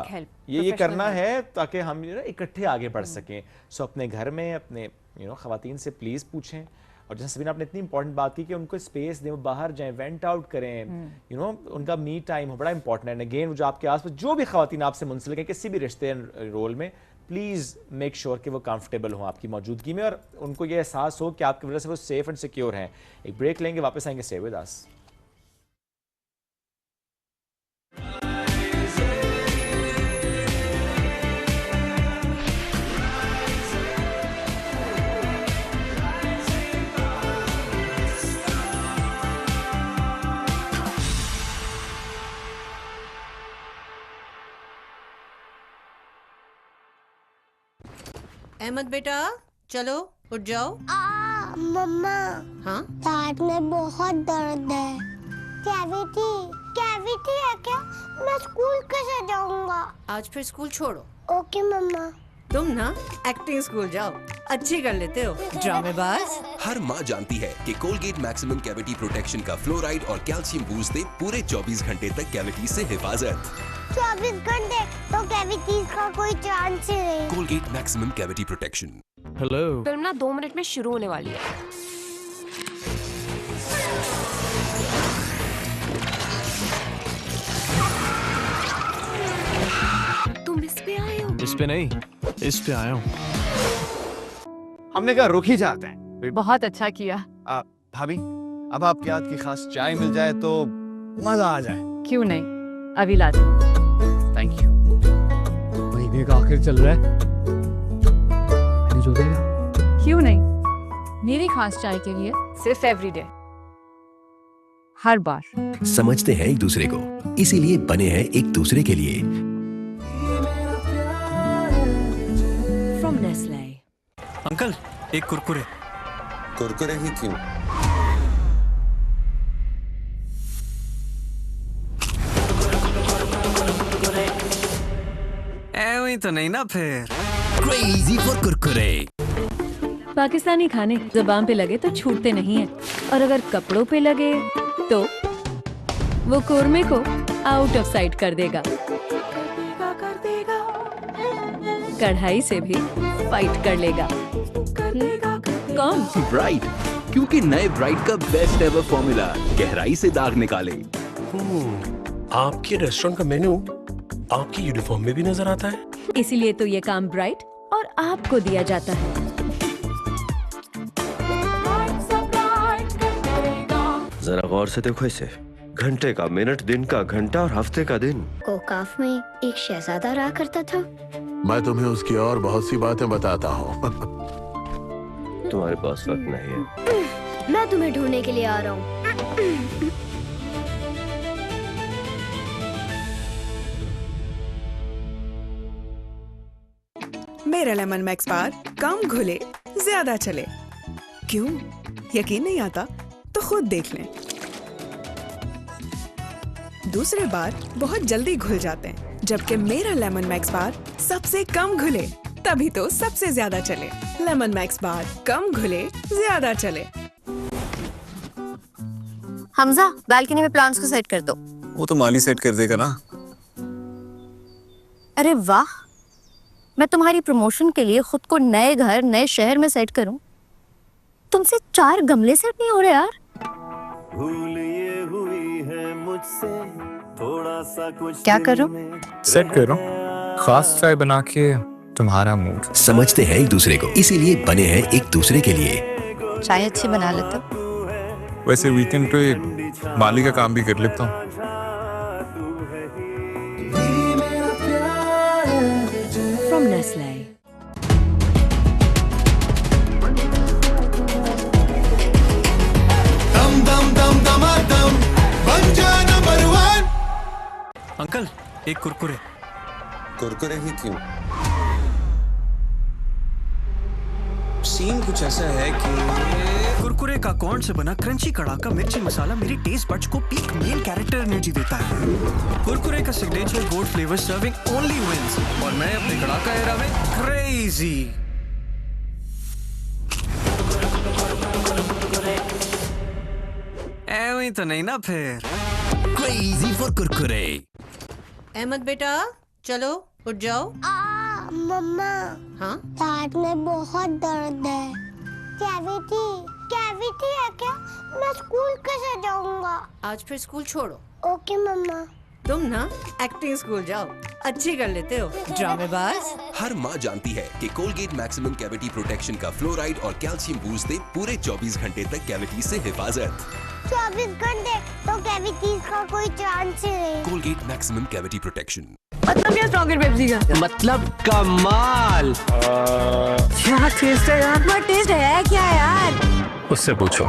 ये करना help. है ताकि हम इकट्ठे आगे बढ़ सकें। सो अपने घर में अपने ख़वातीन से प्लीज़ पूछें, और जैसे सबीना आपने इतनी इंपॉर्टेंट बात की कि उनको स्पेस दें, वो बाहर जाएं, वेंट आउट करें, उनका मी टाइम हो, बड़ा इंपॉर्टेंट है। अगेन जो आपके आसपास जो भी ख़वातीन आपसे मुंसलिक है किसी भी रिश्ते रोल में, प्लीज़ मेक श्योर कि वो कंफर्टेबल हों आपकी मौजूदगी में और उनको ये एहसास हो कि आपकी वजह से वो सेफ एंड सिक्योर हैं। एक ब्रेक लेंगे, वापस आएंगे। Stay with us. अहमद बेटा, चलो उठ जाओ। मम्मा, हाँ दांत में बहुत दर्द है। कैविटी है क्या? मैं स्कूल कैसे जाऊंगा? आज फिर स्कूल छोड़ो। ओके मम्मा। तुम ना एक्टिंग स्कूल जाओ, अच्छी कर लेते हो ड्रामेबाज। हर माँ जानती है कि कोलगेट मैक्सिमम कैविटी प्रोटेक्शन का फ्लोराइड और कैल्शियम बूस्ट दे पूरे 24 घंटे तक कैविटी से हिफाजत। 24 घंटे तो कैविटीज का कोई चांस ही नहीं। Colgate maximum cavity protection. Hello. Film ना 2 मिनट में शुरू होने वाली है। तुम इस पे आए हो? इस पे नहीं, इस पे आया हूँ। हमने कहा रुक ही जाते हैं। बहुत अच्छा किया। भाभी, अब आपके हाथ की खास चाय मिल जाए तो मजा आ जाए। क्यों नहीं, अभी ला दो। Thank you. महीने का आखिर चल रहा है, मैंने जो देगा। क्यों नहीं, मेरी खास चाय के लिए सिर्फ एवरीडे, हर बार। समझते हैं एक दूसरे को, इसीलिए बने हैं एक दूसरे के लिए। From Nestle. अंकल, एक कुरकुरे। कुरकुरे ही क्यों? ऐਵੇਂ तो नहीं ना फिर। Crazy for Kurkure. पाकिस्तानी खाने ज़बान पे लगे तो छूटते नहीं हैं, और अगर कपड़ों पे लगे तो वो कोरमे को आउट ऑफ साइट कर देगा। कढ़ाई से भी फाइट कर लेगा। कौन? ब्राइट, क्योंकि नए ब्राइट का बेस्ट एवर फॉर्मूला गहराई से दाग निकाले। आपके रेस्टोरेंट का मेन्यू आपकी यूनिफॉर्म में भी नजर आता है। इसीलिए तो ये काम ब्राइट और आपको दिया जाता है। जरा गौर से देखो इसे, घंटे का मिनट, दिन का घंटा और हफ्ते का दिन। कोकाफ में एक शहजादा रहा करता था। मैं तुम्हें उसकी और बहुत सी बातें बताता हूँ। तुम्हारे पास वक्त नहीं है। मैं तुम्हें ढूंढने के लिए आ रहा हूँ। मेरा लेमन मैक्स बार कम घुले ज्यादा चले। क्यों? यकीन नहीं आता तो खुद देख लें। दूसरे बार बहुत जल्दी घुल जाते हैं, जबकि मेरा लेमन मैक्स बार सबसे कम घुले, तभी तो सबसे ज्यादा चले। लेमन मैक्स बार कम घुले ज्यादा चले। हमजा, बालकनी में प्लांट्स को सेट कर दो। वो तो माली सेट कर देगा ना। अरे वाह, मैं तुम्हारी प्रमोशन के लिए खुद को नए घर नए शहर में सेट करूं, तुमसे 4 गमले सेट नहीं हो रहे यार। भूल ये हुई है मुझसे थोड़ा सा कुछ। क्या करो? सेट करो, खास चाय बना के तुम्हारा मूड। समझते हैं एक दूसरे को, इसीलिए बने हैं एक दूसरे के लिए। चाय अच्छी बना लेते हो। वैसे वीकेंड पे माली का काम भी कर लेता हूँ। From Nestle. अंकल, एक कुरकुरे। कुरकुरे ही क्यों? सीन कुछ ऐसा है कि कुरकुरे का कॉर्न से बना क्रंची कड़ाका मिर्ची मसाला मेरी टेस्ट बड्स को पीक मेन कैरेक्टर एनर्जी देता है। कुरकुरे का signature gold flavour serving only wins, और मैं अपने कड़ाका एरा में क्रेजी। ऐਵੇਂ तो नहीं ना फिर। Crazy for Kurkure. अहमद बेटा, चलो उठ जाओ। मम्मा, हाँ? दांत में बहुत दर्द है। कैविटी, कैविटी है क्या? मैं स्कूल कैसे जाऊंगा? आज फिर स्कूल छोड़ो। ओके मम्मा। तुम ना एक्टिंग स्कूल जाओ, अच्छी कर लेते हो ड्रामेबाज। हर माँ जानती है कि कोलगेट मैक्सिमम कैविटी प्रोटेक्शन का फ्लोराइड और कैल्शियम बूस्ट दे पूरे 24 घंटे तक कैविटी से हिफाजत। 24 घंटे तो कैविटीज का कोई चांस ही नहीं। Colgate maximum cavity protection. मतलब क्या स्ट्रॉन्गर पेप्सी का? मतलब कमाल। क्या टेस्ट है यार? क्या टेस्ट है क्या यार? उससे पूछो।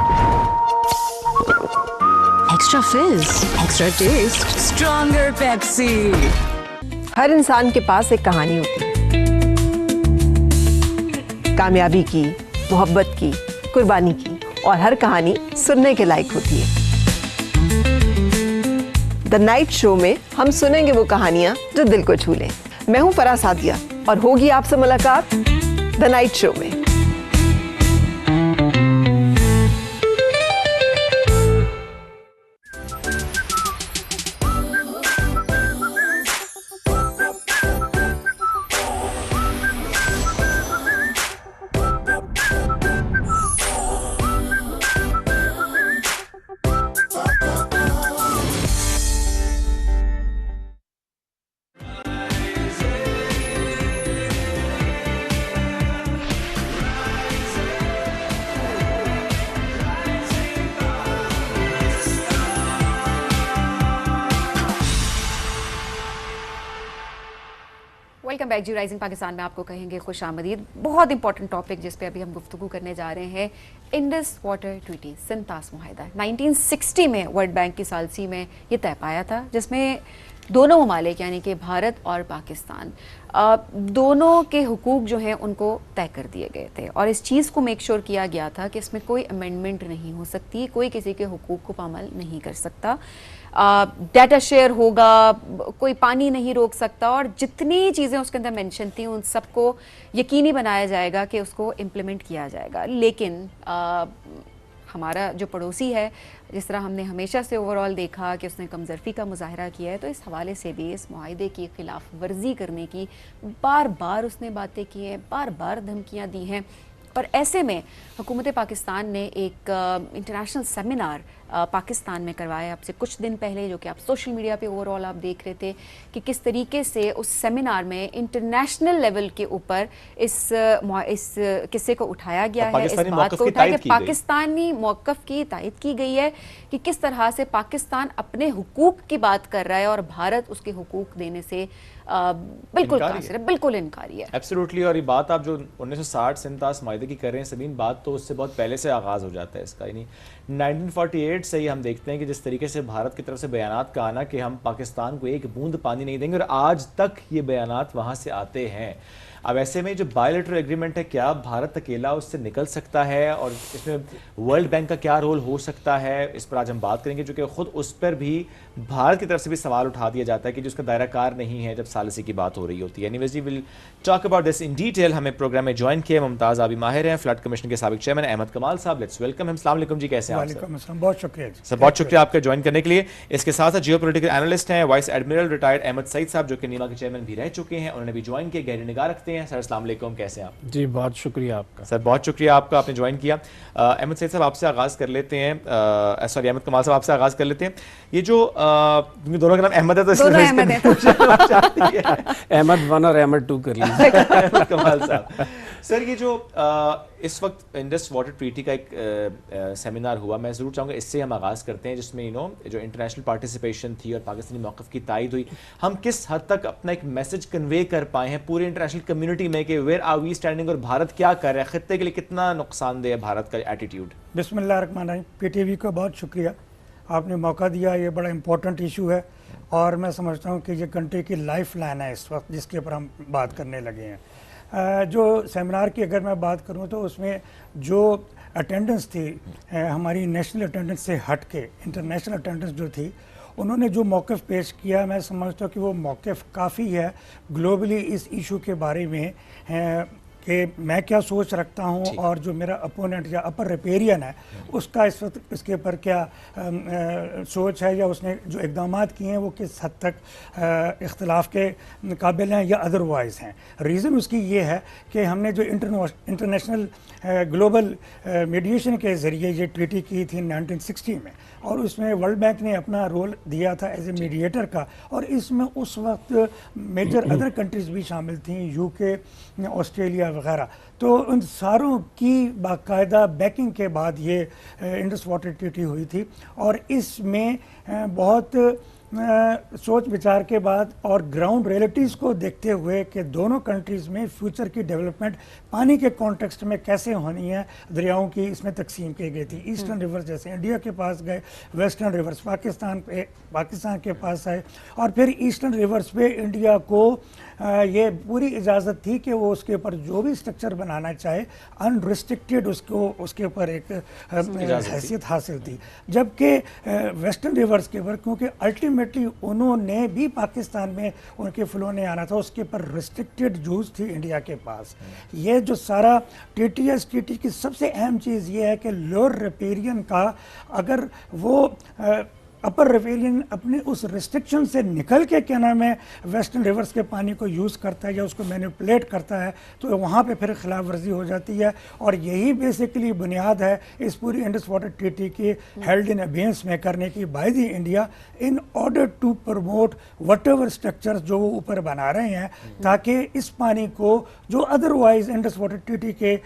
Extra fizz, extra taste, stronger Pepsi. हर इंसान के पास एक कहानी होती है, कामयाबी की, मोहब्बत की, कुर्बानी की, और हर कहानी सुनने के लायक होती है। द नाइट शो में हम सुनेंगे वो कहानियां जो दिल को छू लें। मैं हूं फराह सादिया और होगी आपसे मुलाकात द नाइट शो में। वेलकम बैक जी। राइजिंग पाकिस्तान में आपको कहेंगे खुश आमदीद। बहुत इंपॉर्टेंट टॉपिक जिस पे अभी हम गुफ्तगू करने जा रहे हैं, इंडस वाटर ट्रीटी, सिंतास मुआहदा। 1960 में वर्ल्ड बैंक की सालसी में ये तय पाया था, जिसमें दोनों ममालिक यानी कि भारत और पाकिस्तान दोनों के हुकूक जो हैं उनको तय कर दिए गए थे और इस चीज़ को मेक श्योर किया गया था कि इसमें कोई अमेंडमेंट नहीं हो सकती, कोई किसी के हुकूक को पामाल नहीं कर सकता, डाटा शेयर होगा, कोई पानी नहीं रोक सकता और जितनी चीज़ें उसके अंदर मेंशन थी उन सबको यकीनी बनाया जाएगा कि उसको इम्प्लीमेंट किया जाएगा। लेकिन हमारा जो पड़ोसी है, जिस तरह हमने हमेशा से ओवरऑल देखा कि उसने कमज़रफ़ी का मुजाहरा किया है, तो इस हवाले से भी इस मुआहदे की खिलाफ वर्जी करने की बार बार उसने बातें की हैं, बार बार धमकियाँ दी हैं। पर ऐसे में हुकूमत पाकिस्तान ने एक इंटरनेशनल सेमिनार पाकिस्तान में करवाया आपसे कुछ दिन पहले, जो कि आप सोशल मीडिया पे ओवरऑल आप देख रहे थे कि किस तरीके से उस सेमिनार में इंटरनेशनल लेवल के ऊपर इस किस्से को उठाया गया है, इस बात को उठाया कि पाकिस्तानी मौक़िफ़ की तायद की गई है कि किस तरह से पाकिस्तान अपने हुकूक की बात कर रहा है और भारत उसके हुकूक देने से बिल्कुल कासिर है, बिल्कुल इनकारी है। एब्सोल्युटली। और ये बात आप जो 1960-67 मायदे की कर रहे हैं समीन, बात तो उससे बहुत पहले से आगाज़ हो जाता है इसका। यानी 1948 से ही हम देखते हैं कि जिस तरीके से भारत की तरफ से बयानात का आना कि हम पाकिस्तान को एक बूंद पानी नहीं देंगे, और आज तक ये बयानात वहाँ से आते हैं। अब ऐसे में जो बायलैटरल एग्रीमेंट है, क्या भारत अकेला उससे निकल सकता है और इसमें वर्ल्ड बैंक का क्या रोल हो सकता है, इस पर आज हम बात करेंगे। जो कि खुद उस पर भी भारत की तरफ से भी सवाल उठा दिया जाता है कि जो उसका दायरा कार नहीं है जब सालिसी की बात हो रही होती है। Anyways we will talk about this in detail. हमें प्रोग्राम में ज्वाइन किया मुमताज़ आबी माहिर हैं, फ्लड कमीशन के साबिक चेयरमैन अहमद कमाल साहब। Let's welcome him. अस्सलाम वालेकुम जी, कैसे हैं आप सर? बहुत शुक्रिया सर, बहुत शुक्रिया आपका ज्वाइन करने के लिए। इसके साथ साथ जियो पॉलिटिकल एनालिस्ट हैं vice admiral retired Ahmed Saeed साहब, जो कि नीमा के चेयरमैन भी रह चुके हैं, उन्होंने भी ज्वाइन किया, गहरी निगाह रखते हैं। सर अस्सलाम वालेकुम, कैसे हैं आप? जी बहुत शुक्रिया आपका सर, बहुत शुक्रिया आपका, आपने ज्वाइन किया। अहमद सईद साहब आपसे आगाज़ कर लेते हैं, सॉरी अहमद कमाल साहब आपसे आगाज़ कर लेते हैं। ये जो दोनों का नाम अहमद है तो अहमद 1 और अहमद 2 कर लीजिए। अहमद कमाल साहब, सर ये जो इस वक्त इंडस वाटर ट्रीटी का एक सेमिनार हुआ, मैं ज़रूर चाहूँगा इससे हम आगाज़ करते हैं, जिसमें जो इंटरनेशनल पार्टिसिपेशन थी और पाकिस्तानी मौक़िफ़ की तायद हुई। हम किस हद तक अपना एक मैसेज कन्वे कर पाए हैं पूरी इंटरनेशनल कम्युनिटी में कि वेयर आर वी स्टैंडिंग और भारत क्या कर रहा है, खित्ते के लिए कितना नुकसानदेह है भारत का एटीट्यूड? बिस्मिल्लाहिर्रहमानिर्रहीम। पीटीवी को बहुत शुक्रिया, आपने मौका दिया, ये बड़ा इंपॉर्टेंट इशू है और मैं समझता हूँ कि ये कंट्री की लाइफ लाइन है इस वक्त, जिसके ऊपर हम बात करने लगे हैं। जो सेमिनार की अगर मैं बात करूं तो उसमें जो अटेंडेंस थी हमारी नेशनल अटेंडेंस से हट के इंटरनेशनल अटेंडेंस जो थी, उन्होंने जो मौक़िफ़ पेश किया, मैं समझता हूँ कि वो मौक़िफ़ काफ़ी है ग्लोबली इस इशू के बारे में कि मैं क्या सोच रखता हूँ और जो मेरा अपोनेंट या अपर रिपेरियन है उसका इस वक्त इसके ऊपर क्या सोच है या उसने जो इक़दामात किए हैं वो किस हद तक इख्तिलाफ़ के काबिल हैं या अदरवाइज़ हैं। रीज़न उसकी ये है कि हमने जो इंटरनेशनल ग्लोबल मीडिएशन के ज़रिए ये ट्रीटी की थी 1960 में, और उसमें वर्ल्ड बैंक ने अपना रोल दिया था एज ए मीडिएटर का, और इसमें उस वक्त मेजर अदर कंट्रीज़ भी शामिल थी, यूके, ऑस्ट्रेलिया वगैरह। तो उन सारों की बाकायदा बैकिंग के बाद ये इंडस वाटर ट्रीटी हुई थी, और इसमें बहुत सोच विचार के बाद और ग्राउंड रियलिटीज़ को देखते हुए कि दोनों कंट्रीज़ में फ्यूचर की डेवलपमेंट पानी के कॉन्टेक्स्ट में कैसे होनी है, दरियाओं की इसमें तकसीम की गई थी। ईस्टर्न रिवर्स जैसे इंडिया के पास गए, वेस्टर्न रिवर्स पाकिस्तान के पास आए, और फिर ईस्टर्न रिवर्स पे इंडिया को ये पूरी इजाज़त थी कि वो उसके ऊपर जो भी स्ट्रक्चर बनाना चाहे अनरिस्ट्रिक्टेड उसको उसके ऊपर एक हैसियत हासिल थी। जबकि वेस्टर्न रिवर्स के ऊपर क्योंकि अल्टीमेटली उन्होंने भी पाकिस्तान में उनके फ्लो ने आना था, उसके ऊपर रिस्ट्रिक्टेड जूस थी इंडिया के पास। ये जो सारा टीटीएस ट्रीटी की सबसे अहम चीज़ ये है कि लोअर रिपेरियन का अगर वो अपर रिपेरियन अपने उस रिस्ट्रिक्शन से निकल के क्या नाम है वेस्टर्न रिवर्स के पानी को यूज़ करता है या उसको मैनिपुलेट करता है, तो वहाँ पे फिर खिलाफ वर्जी हो जाती है। और यही बेसिकली बुनियाद है इस पूरी इंडस वाटर ट्रीटी की हेल्ड इन अबेंस में करने की by the India in order to promote whatever structures जो वो ऊपर बना रहे हैं, ताकि इस पानी को जो अदरवाइज इंडस वाटर ट्रीटी के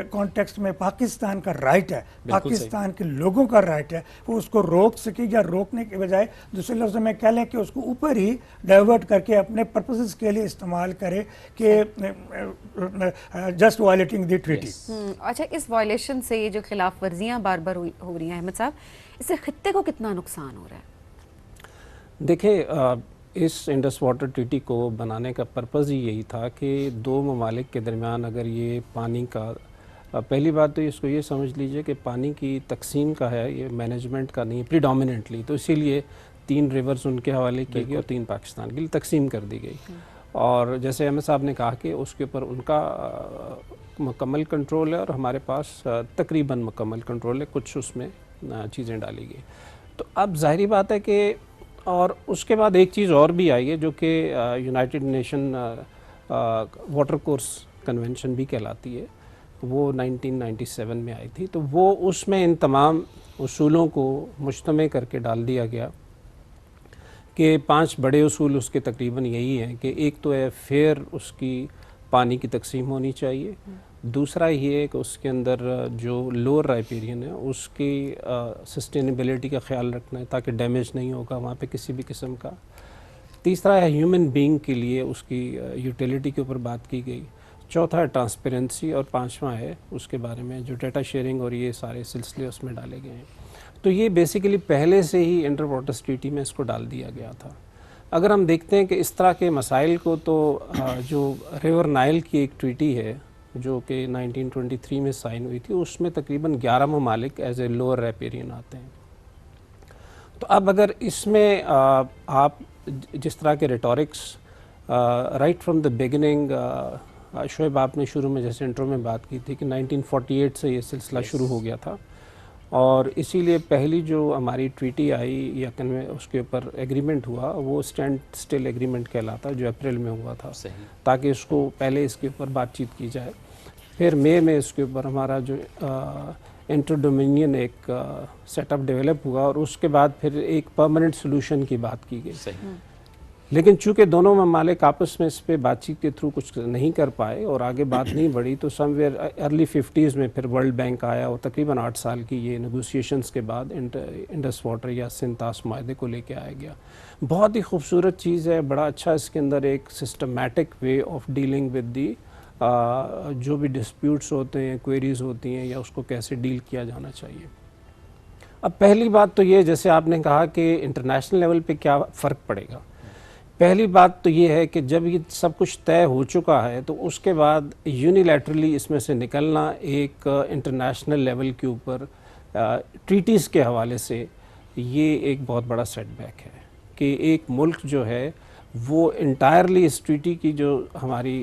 कॉन्टेक्स्ट में पाकिस्तान का राइट है, पाकिस्तान के लोगों का राइट है, वो उसको रोक सके या रोकने के बजाय दूसरे लफ्ज़ों में कह लें कि उसको ऊपर ही डाइवर्ट करके अपने पर्पसेस के लिए इस्तेमाल करे कि जस्ट वायलेटिंग द ट्रीटी। अच्छा, इस वायलेशन से ये जो खिलाफ वर्जियाँ बार बार हो रही हैं अहमद साहब, इससे खित्ते को कितना नुकसान हो रहा है? देखिए, इस इंडस वाटर ट्रीटी को बनाने का पर्पज़ ही यही था कि दो ममालिक के दरमियान अगर ये पानी का पहली बात तो इसको ये समझ लीजिए कि पानी की तकसीम का है, ये मैनेजमेंट का नहीं है प्रीडोमिनेंटली, तो इसीलिए 3 रिवर्स उनके हवाले किए गए और 3 पाकिस्तान के लिए तकसीम कर दी गई। और जैसे अहमद साहब ने कहा कि उसके ऊपर उनका मुकम्मल कंट्रोल है और हमारे पास तकरीबन मुकम्मल कंट्रोल है, कुछ उसमें चीज़ें डाली गई। तो अब ज़ाहिरी बात है कि और उसके बाद एक चीज़ और भी आई है जो कि United nation water course convention भी कहलाती है, वो 1997 में आई थी। तो वो उसमें इन तमाम उसूलों को मुज्तमे करके डाल दिया गया कि 5 बड़े उसूल उसके तकरीबन यही हैं कि एक तो है फेयर उसकी पानी की तकसीम होनी चाहिए, दूसरा ये है कि उसके अंदर जो लोअर राइपेरियन है उसकी सस्टेनेबिलिटी का ख्याल रखना है ताकि डैमेज नहीं होगा वहाँ पे किसी भी किस्म का, तीसरा है ह्यूमन बीइंग के लिए उसकी यूटिलिटी के ऊपर बात की गई, चौथा है ट्रांसपेरेंसी और पांचवा है उसके बारे में जो डेटा शेयरिंग और ये सारे सिलसिले उसमें डाले गए हैं। तो ये बेसिकली पहले से ही इंटर वाटर्स ट्रीटी में इसको डाल दिया गया था। अगर हम देखते हैं कि इस तरह के मसाइल को तो जो रिवर नाइल की एक ट्रीटी है जो कि 1923 में साइन हुई थी, उसमें तकरीबन 11 ममालिक एज ए लोअर राइपेरियन आते हैं। तो अब अगर इसमें आप जिस तरह के rhetorics right from the beginning, Shoaib आपने शुरू में जैसे इंट्रो में बात की थी कि 1948 से ये सिलसिला शुरू हो गया था और इसीलिए पहली जो हमारी ट्रीटी आई या उसके ऊपर एग्रीमेंट हुआ वो स्टैंड स्टिल एग्रीमेंट कहलाता जो अप्रैल में हुआ था, ताकि इसको पहले इसके ऊपर बातचीत की जाए। फिर मई में इसके ऊपर हमारा जो इंटर डोमिनियन एक सेटअप डेवलप हुआ और उसके बाद फिर एक परमानेंट सोल्यूशन की बात की गई। लेकिन चूंकि दोनों ममालिक आपस में इस पर बातचीत के थ्रू कुछ नहीं कर पाए और आगे बात नहीं बढ़ी, तो समवेयर अर्ली 50s में फिर वर्ल्ड बैंक आया और तकरीबन 8 साल की ये नेगोशिएशंस के बाद इंडस वाटर या सिंतास माहदे को लेके आया गया। बहुत ही खूबसूरत चीज़ है, बड़ा अच्छा इसके अंदर एक systematic way of dealing with the जो भी डिस्प्यूट्स होते हैं, क्वेरीज होती हैं या उसको कैसे डील किया जाना चाहिए। अब पहली बात तो ये, जैसे आपने कहा कि इंटरनेशनल लेवल पे क्या फ़र्क पड़ेगा, पहली बात तो ये है कि जब ये सब कुछ तय हो चुका है तो उसके बाद यूनिलैटरली इसमें से निकलना एक इंटरनेशनल लेवल के ऊपर ट्रीटीज़ के हवाले से ये एक बहुत बड़ा सेटबैक है कि एक मुल्क जो है वो इंटायरली इस ट्रीटी की जो हमारी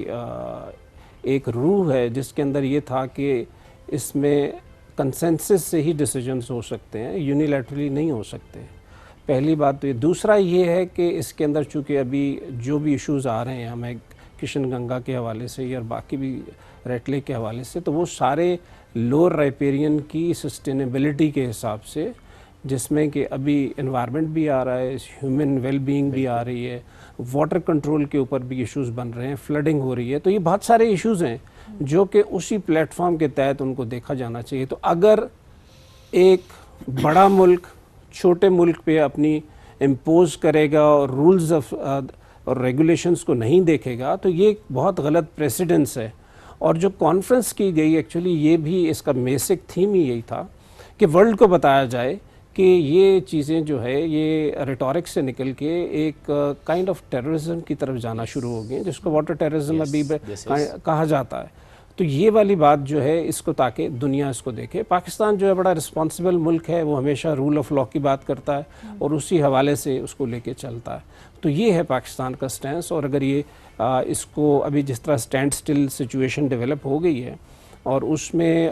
एक रूह है जिसके अंदर ये था कि इसमें कंसेंसस से ही डिसीजंस हो सकते हैं, यूनिलैटरली नहीं हो सकते। पहली बात तो ये। दूसरा ये है कि इसके अंदर चूँकि अभी जो भी इश्यूज़ आ रहे हैं हमें किशन गंगा के हवाले से या बाकी भी रेड लेक के हवाले से, तो वो सारे लोअर राइपेरियन की सस्टेनेबिलिटी के हिसाब से, जिसमें कि अभी एनवायरनमेंट भी आ रहा है, ह्यूमन वेलबींग भी आ रही है, वाटर कंट्रोल के ऊपर भी इश्यूज़ बन रहे हैं, फ्लडिंग हो रही है, तो ये बहुत सारे इश्यूज़ हैं जो कि उसी प्लेटफॉर्म के तहत उनको देखा जाना चाहिए। तो अगर एक बड़ा मुल्क छोटे मुल्क पे अपनी इम्पोज करेगा और रूल्स ऑफ और रेगुलेशंस को नहीं देखेगा तो ये बहुत गलत प्रेसिडेंस है। और जो कॉन्फ्रेंस की गई एक्चुअली ये भी इसका बेसिक थीम ही यही था कि वर्ल्ड को बताया जाए कि ये चीज़ें जो है ये रिटोरिक्स से निकल के एक काइंड ऑफ टेररिज्म की तरफ जाना शुरू हो गए, जिसको वाटर टेररिज्म अभी कहा जाता है। तो ये वाली बात जो है इसको ताकि दुनिया इसको देखे। पाकिस्तान जो है बड़ा रिस्पॉन्सिबल मुल्क है, वो हमेशा रूल ऑफ लॉ की बात करता है और उसी हवाले से उसको लेके चलता है। तो ये है पाकिस्तान का स्टैंस। और अगर ये इसको अभी जिस तरह स्टैंड स्टिल सिचुएशन डेवलप हो गई है और उसमें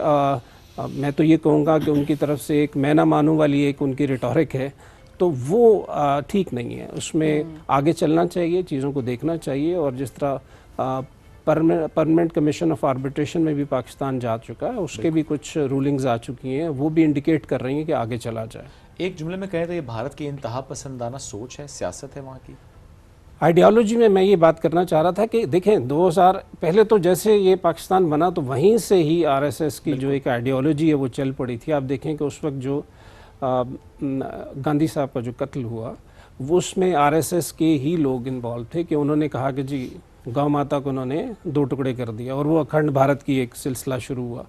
मैं तो ये कहूँगा कि उनकी तरफ से एक मैं ना मानूं वाली एक उनकी रिटोरिक है, तो वो ठीक नहीं है। उसमें आगे चलना चाहिए, चीज़ों को देखना चाहिए। और जिस तरह परमानेंट कमीशन ऑफ आर्बिट्रेशन में भी पाकिस्तान जा चुका है, उसके भी कुछ रूलिंग्स आ चुकी हैं, वो भी इंडिकेट कर रही हैं कि आगे चला जाए। एक जुमले में कहें तो ये भारत की इंतहा पसंदाना सोच है, सियासत है वहाँ की। आइडियोलॉजी में मैं ये बात करना चाह रहा था कि देखें 2000 पहले तो जैसे ये पाकिस्तान बना तो वहीं से ही आरएसएस की जो एक आइडियोलॉजी है वो चल पड़ी थी। आप देखें कि उस वक्त जो गांधी साहब का जो कत्ल हुआ वो उसमें आरएसएस के ही लोग इन्वॉल्व थे कि उन्होंने कहा कि जी गौ माता को उन्होंने 2 टुकड़े कर दिया और वो अखंड भारत की एक सिलसिला शुरू हुआ।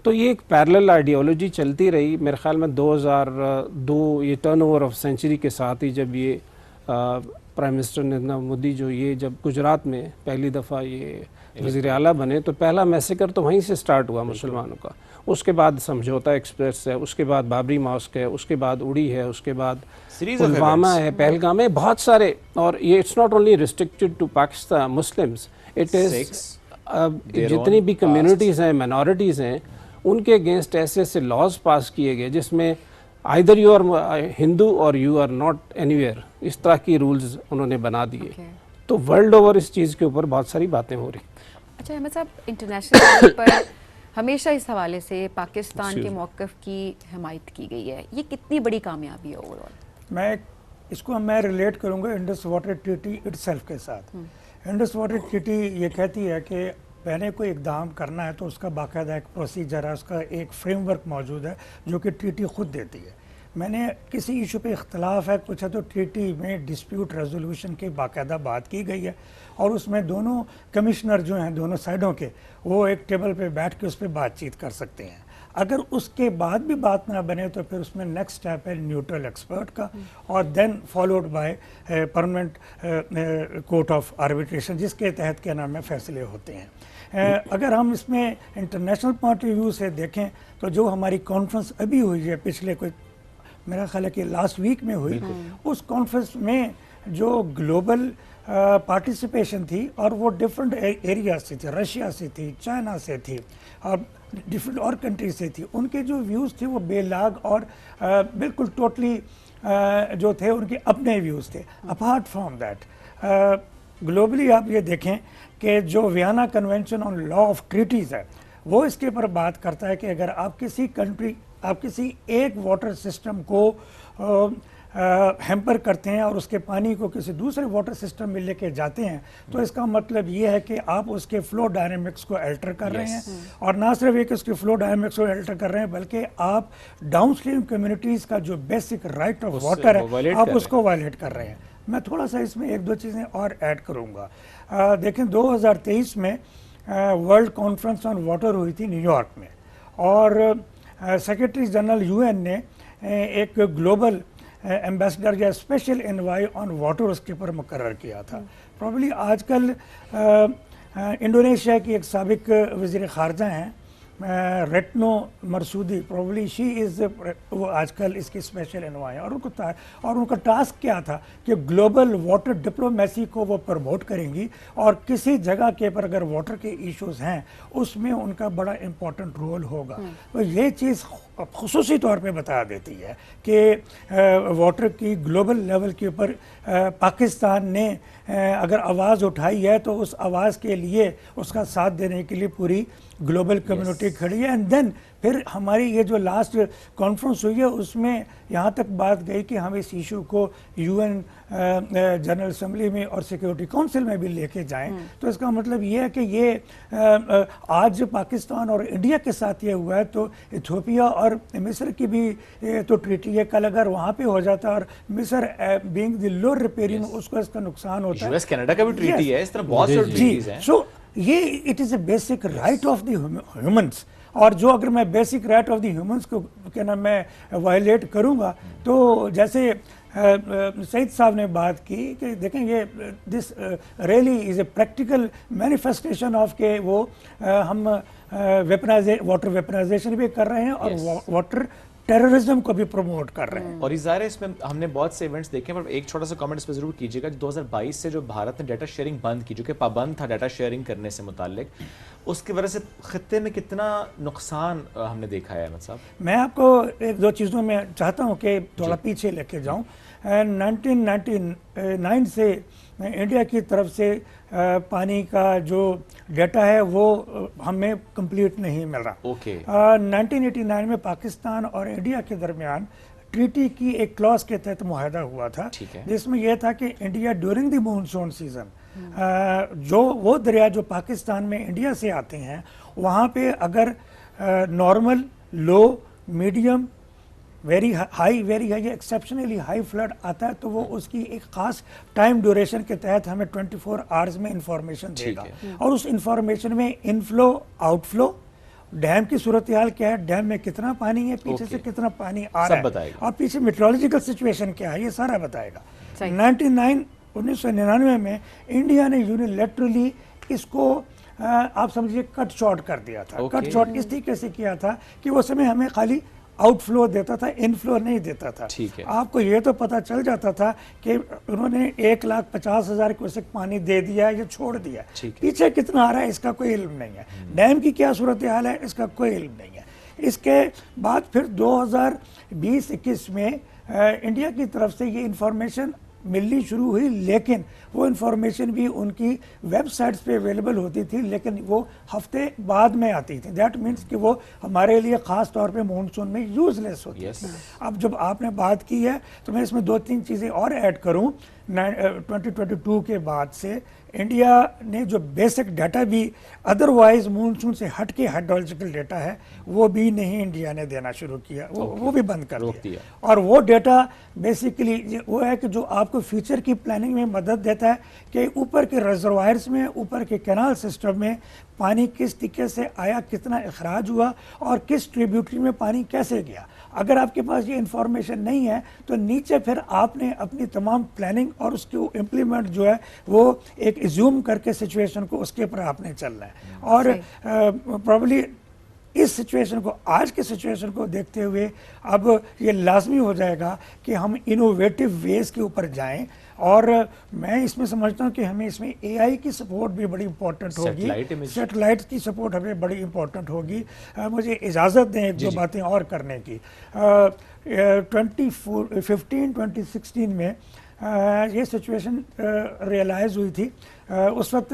तो ये एक पैरेलल आइडियोलॉजी चलती रही। मेरे ख्याल में 2002 ये टर्नओवर ऑफ सेंचुरी के साथ ही जब ये प्राइम मिनिस्टर नरेंद्र मोदी जो ये जब गुजरात में पहली दफ़ा ये वज़ीर आला बने तो पहला मैसेकर तो वहीं से स्टार्ट हुआ मुसलमानों का। उसके बाद समझौता एक्सप्रेस है, उसके बाद बाबरी मॉस्क है, उसके बाद उड़ी है, उसके बाद पुलवामा है, पहलगाम है, बहुत सारे। और ये it's not only restricted to Pakistan Muslims, it is जितनी भी कम्युनिटीज़ हैं, माइनॉरिटीज़ हैं, उनके अगेंस्ट ऐसे ऐसे लॉज पास किए गए जिसमें आइदर यू आर हिंदू और यू आर नॉट एनीवेयर, इस तरह की रूल्स उन्होंने बना दिए। तो वर्ल्ड ओवर इस चीज़ के ऊपर बहुत सारी बातें हो रही। अच्छा अहमद साहब, इंटरनेशनल लेवल पर हमेशा इस हवाले से पाकिस्तान के मौक़िफ़ की हिमायत की गई है, ये कितनी बड़ी कामयाबी है ओवरऑल? मैं रिलेट करूँगा इंडस वाटर ट्रीटी इटसेल्फ के साथ। इंडस वाटर ट्रीटी ये कहती है कि पहले कोई इकदाम करना है तो उसका बाकायदा एक प्रोसीजर है, उसका एक फ्रेमवर्क मौजूद है जो कि ट्रीटी खुद देती है। मैंने किसी इशू पे इख्तलाफ है कुछ है तो ट्रीटी में डिस्प्यूट रेजोल्यूशन की बाकायदा बात की गई है और उसमें दोनों कमिश्नर जो हैं दोनों साइडों के वो एक टेबल पे बैठ के उस पर बातचीत कर सकते हैं। अगर उसके बाद भी बात ना बने तो फिर उसमें नेक्स्ट स्टेप है न्यूट्रल एक्सपर्ट का और then followed by permanent court of arbitration जिसके तहत क्या नाम है फैसले होते हैं। अगर हम इसमें इंटरनेशनल पॉइंट ऑफ व्यू से देखें तो जो हमारी कॉन्फ्रेंस अभी हुई है पिछले कोई मेरा ख्याल है कि लास्ट वीक में हुई, उस कॉन्फ्रेंस में जो ग्लोबल पार्टिसिपेशन थी और वो डिफरेंट एरिया से थी, रशिया से थी, चाइना से थी और डिफरेंट और कंट्री से थी, उनके जो व्यूज़ थे वो बेलाग और बिल्कुल टोटली जो थे उनके अपने व्यूज़ थे। अपार्ट फ्रॉम दैट ग्लोबली आप ये देखें कि जो Vienna convention on law of treaties है वो इसके ऊपर बात करता है कि अगर आप किसी एक वाटर सिस्टम को हैम्पर करते हैं और उसके पानी को किसी दूसरे वाटर सिस्टम में लेके जाते हैं तो इसका मतलब ये है कि आप उसके फ्लो डायनेमिक्स को अल्टर कर रहे हैं और ना सिर्फ एक उसके फ्लो डायनेमिक्स को अल्टर कर रहे हैं बल्कि आप डाउनस्ट्रीम कम्युनिटीज़ का जो बेसिक राइट ऑफ वाटर है आप उसको वायलेट कर रहे हैं। मैं थोड़ा सा इसमें एक दो चीज़ें और ऐड करूँगा। देखें 2023 में वर्ल्ड कॉन्फ्रेंस ऑन वाटर हुई थी न्यूयॉर्क में और सेक्रेटरी जनरल यूएन ने एक ग्लोबल एम्बेसडर या स्पेशल एनवाई ऑन वाटर उसके ऊपर मुकर्रर किया था। प्रॉब्ली आजकल इंडोनेशिया की एक साबिक वज़ीर ख़ारजा हैं रेटनो मरसूदी, प्रॉब्ली शी इज़ वो आजकल इसकी स्पेशल एनवाई और उनका टास्क क्या था कि ग्लोबल वाटर डिप्लोमेसी को वो प्रमोट करेंगी और किसी जगह के पर अगर वाटर के इश्यूज़ हैं उसमें उनका बड़ा इम्पोर्टेंट रोल होगा। तो ये चीज़ ख़ुसूसी तौर पे बता देती है कि वाटर की ग्लोबल लेवल के ऊपर पाकिस्तान ने अगर आवाज़ उठाई है तो उस आवाज़ के लिए उसका साथ देने के लिए पूरी ग्लोबल कम्युनिटी खड़ी है। एंड देन फिर हमारी ये जो लास्ट कॉन्फ्रेंस हुई है उसमें यहाँ तक बात गई कि हम इस इशू को यूएन जनरल असम्बली में और सिक्योरिटी काउंसिल में भी लेके जाएं। तो इसका मतलब ये है कि ये आज पाकिस्तान और इंडिया के साथ ये हुआ है तो इथियोपिया और मिस्र की भी तो ट्रीटी है, कल अगर वहाँ पे हो जाता और मिस्र बीइंग द लो रिपेयरिंग उसको इसका नुकसान होता है। यूएस कनाडा का भी ट्रीटी है, इस तरह बहुत सारी ट्रीटीज हैं। सो ये it is a basic right of the humans और जो अगर मैं basic right of the humans को क्या नाम मैं वायलेट करूँगा तो जैसे सईद साहब ने बात की कि देखें ये this really is a practical manifestation of के वो हम वाटर वेपनाइजेशन भी कर रहे हैं और वाटर टेररिज्म को भी प्रमोट कर रहे हैं। और इज़ार इसमें हमने बहुत से इवेंट्स देखे पर एक छोटा सा कमेंट इस पर जरूर कीजिएगा। 2022 से जो भारत ने डाटा शेयरिंग बंद की, जो कि पाबंद था डाटा शेयरिंग करने से मुताल्लिक, उसकी वजह से खत्ते में कितना नुकसान हमने देखा है अहमद साहब? मैं आपको एक दो चीज़ों में चाहता हूँ कि थोड़ा पीछे लेके जाऊँ। 1999 से इंडिया की तरफ से पानी का जो डाटा है वो हमें कंप्लीट नहीं मिल रहा। 1989 में पाकिस्तान और इंडिया के दरमियान ट्रीटी की एक क्लॉज के तहत मुआहदा हुआ था जिसमें यह था कि India during the monsoon season जो वो दरिया जो पाकिस्तान में इंडिया से आते हैं वहाँ पे अगर normal, low, medium, very high exceptionally high flood आता है तो वो उसकी एक ख़ास टाइम ड्यूरेशन के तहत हमें 24 आवर्स में इंफॉर्मेशन देगा और उस इंफॉर्मेशन में इनफ्लो, आउटफ्लो डैम की सूरत हाल क्या है, डैम में कितना पानी है, पीछे से कितना पानी आ रहा है बताएगा। और पीछे मेट्रोलॉजिकल सिचुएशन क्या है, ये सारा बताएगा। 1999 में इंडिया ने यूनिलैटरली इसको आप समझिए कट शॉर्ट कर दिया था। कट शॉर्ट इस तरीके से किया था कि वो समय हमें खाली आउटफ्लो देता था, इनफ्लो नहीं देता था। आपको ये तो पता चल जाता था कि उन्होंने 1,50,000 क्यूसेक पानी दे दिया या छोड़ दिया, पीछे कितना आ रहा है इसका कोई इल्म नहीं है। डैम की क्या सूरत हाल है इसका कोई इल्म नहीं है। इसके बाद फिर 2020-21 में इंडिया की तरफ से ये इंफॉर्मेशन मिलनी शुरू हुई, लेकिन वो इन्फॉर्मेशन भी उनकी वेबसाइट्स पे अवेलेबल होती थी, लेकिन वो हफ्ते बाद में आती थी। दैट मीन्स कि वो हमारे लिए ख़ास तौर पे मॉनसून में यूजलेस होती थी। अब जब आपने बात की है तो मैं इसमें 2-3 चीज़ें और ऐड करूं। 2022 के बाद से इंडिया ने जो बेसिक डाटा भी अदरवाइज मानसून से हट के हाइड्रोलॉजिकल डाटा है वो भी नहीं इंडिया ने देना शुरू किया, वो भी बंद कर दिया। और वो डाटा बेसिकली वो है कि जो आपको फ्यूचर की प्लानिंग में मदद देता है कि ऊपर के रिजर्वायर्स में, ऊपर के कैनाल सिस्टम में पानी किस तरीके से आया, कितना अखराज हुआ और किस ट्रिब्यूटरी में पानी कैसे गया। अगर आपके पास ये इंफॉर्मेशन नहीं है तो नीचे फिर आपने अपनी तमाम प्लानिंग और उसके इम्प्लीमेंट जो है वो एक एज्यूम करके सिचुएशन को उसके ऊपर आपने चलना है। और प्रॉब्ली इस सिचुएशन को, आज के सिचुएशन को देखते हुए अब ये लाजमी हो जाएगा कि हम इनोवेटिव वेज के ऊपर जाएं। और मैं इसमें समझता हूँ कि हमें इसमें AI की सपोर्ट भी बड़ी इंपॉर्टेंट होगी, सैटेलाइट की सपोर्ट हमें बड़ी इंपॉर्टेंट होगी। मुझे इजाज़त दें एक दो बातें और करने की। 2015-2016 में ये सिचुएशन रियलाइज़ हुई थी। उस वक्त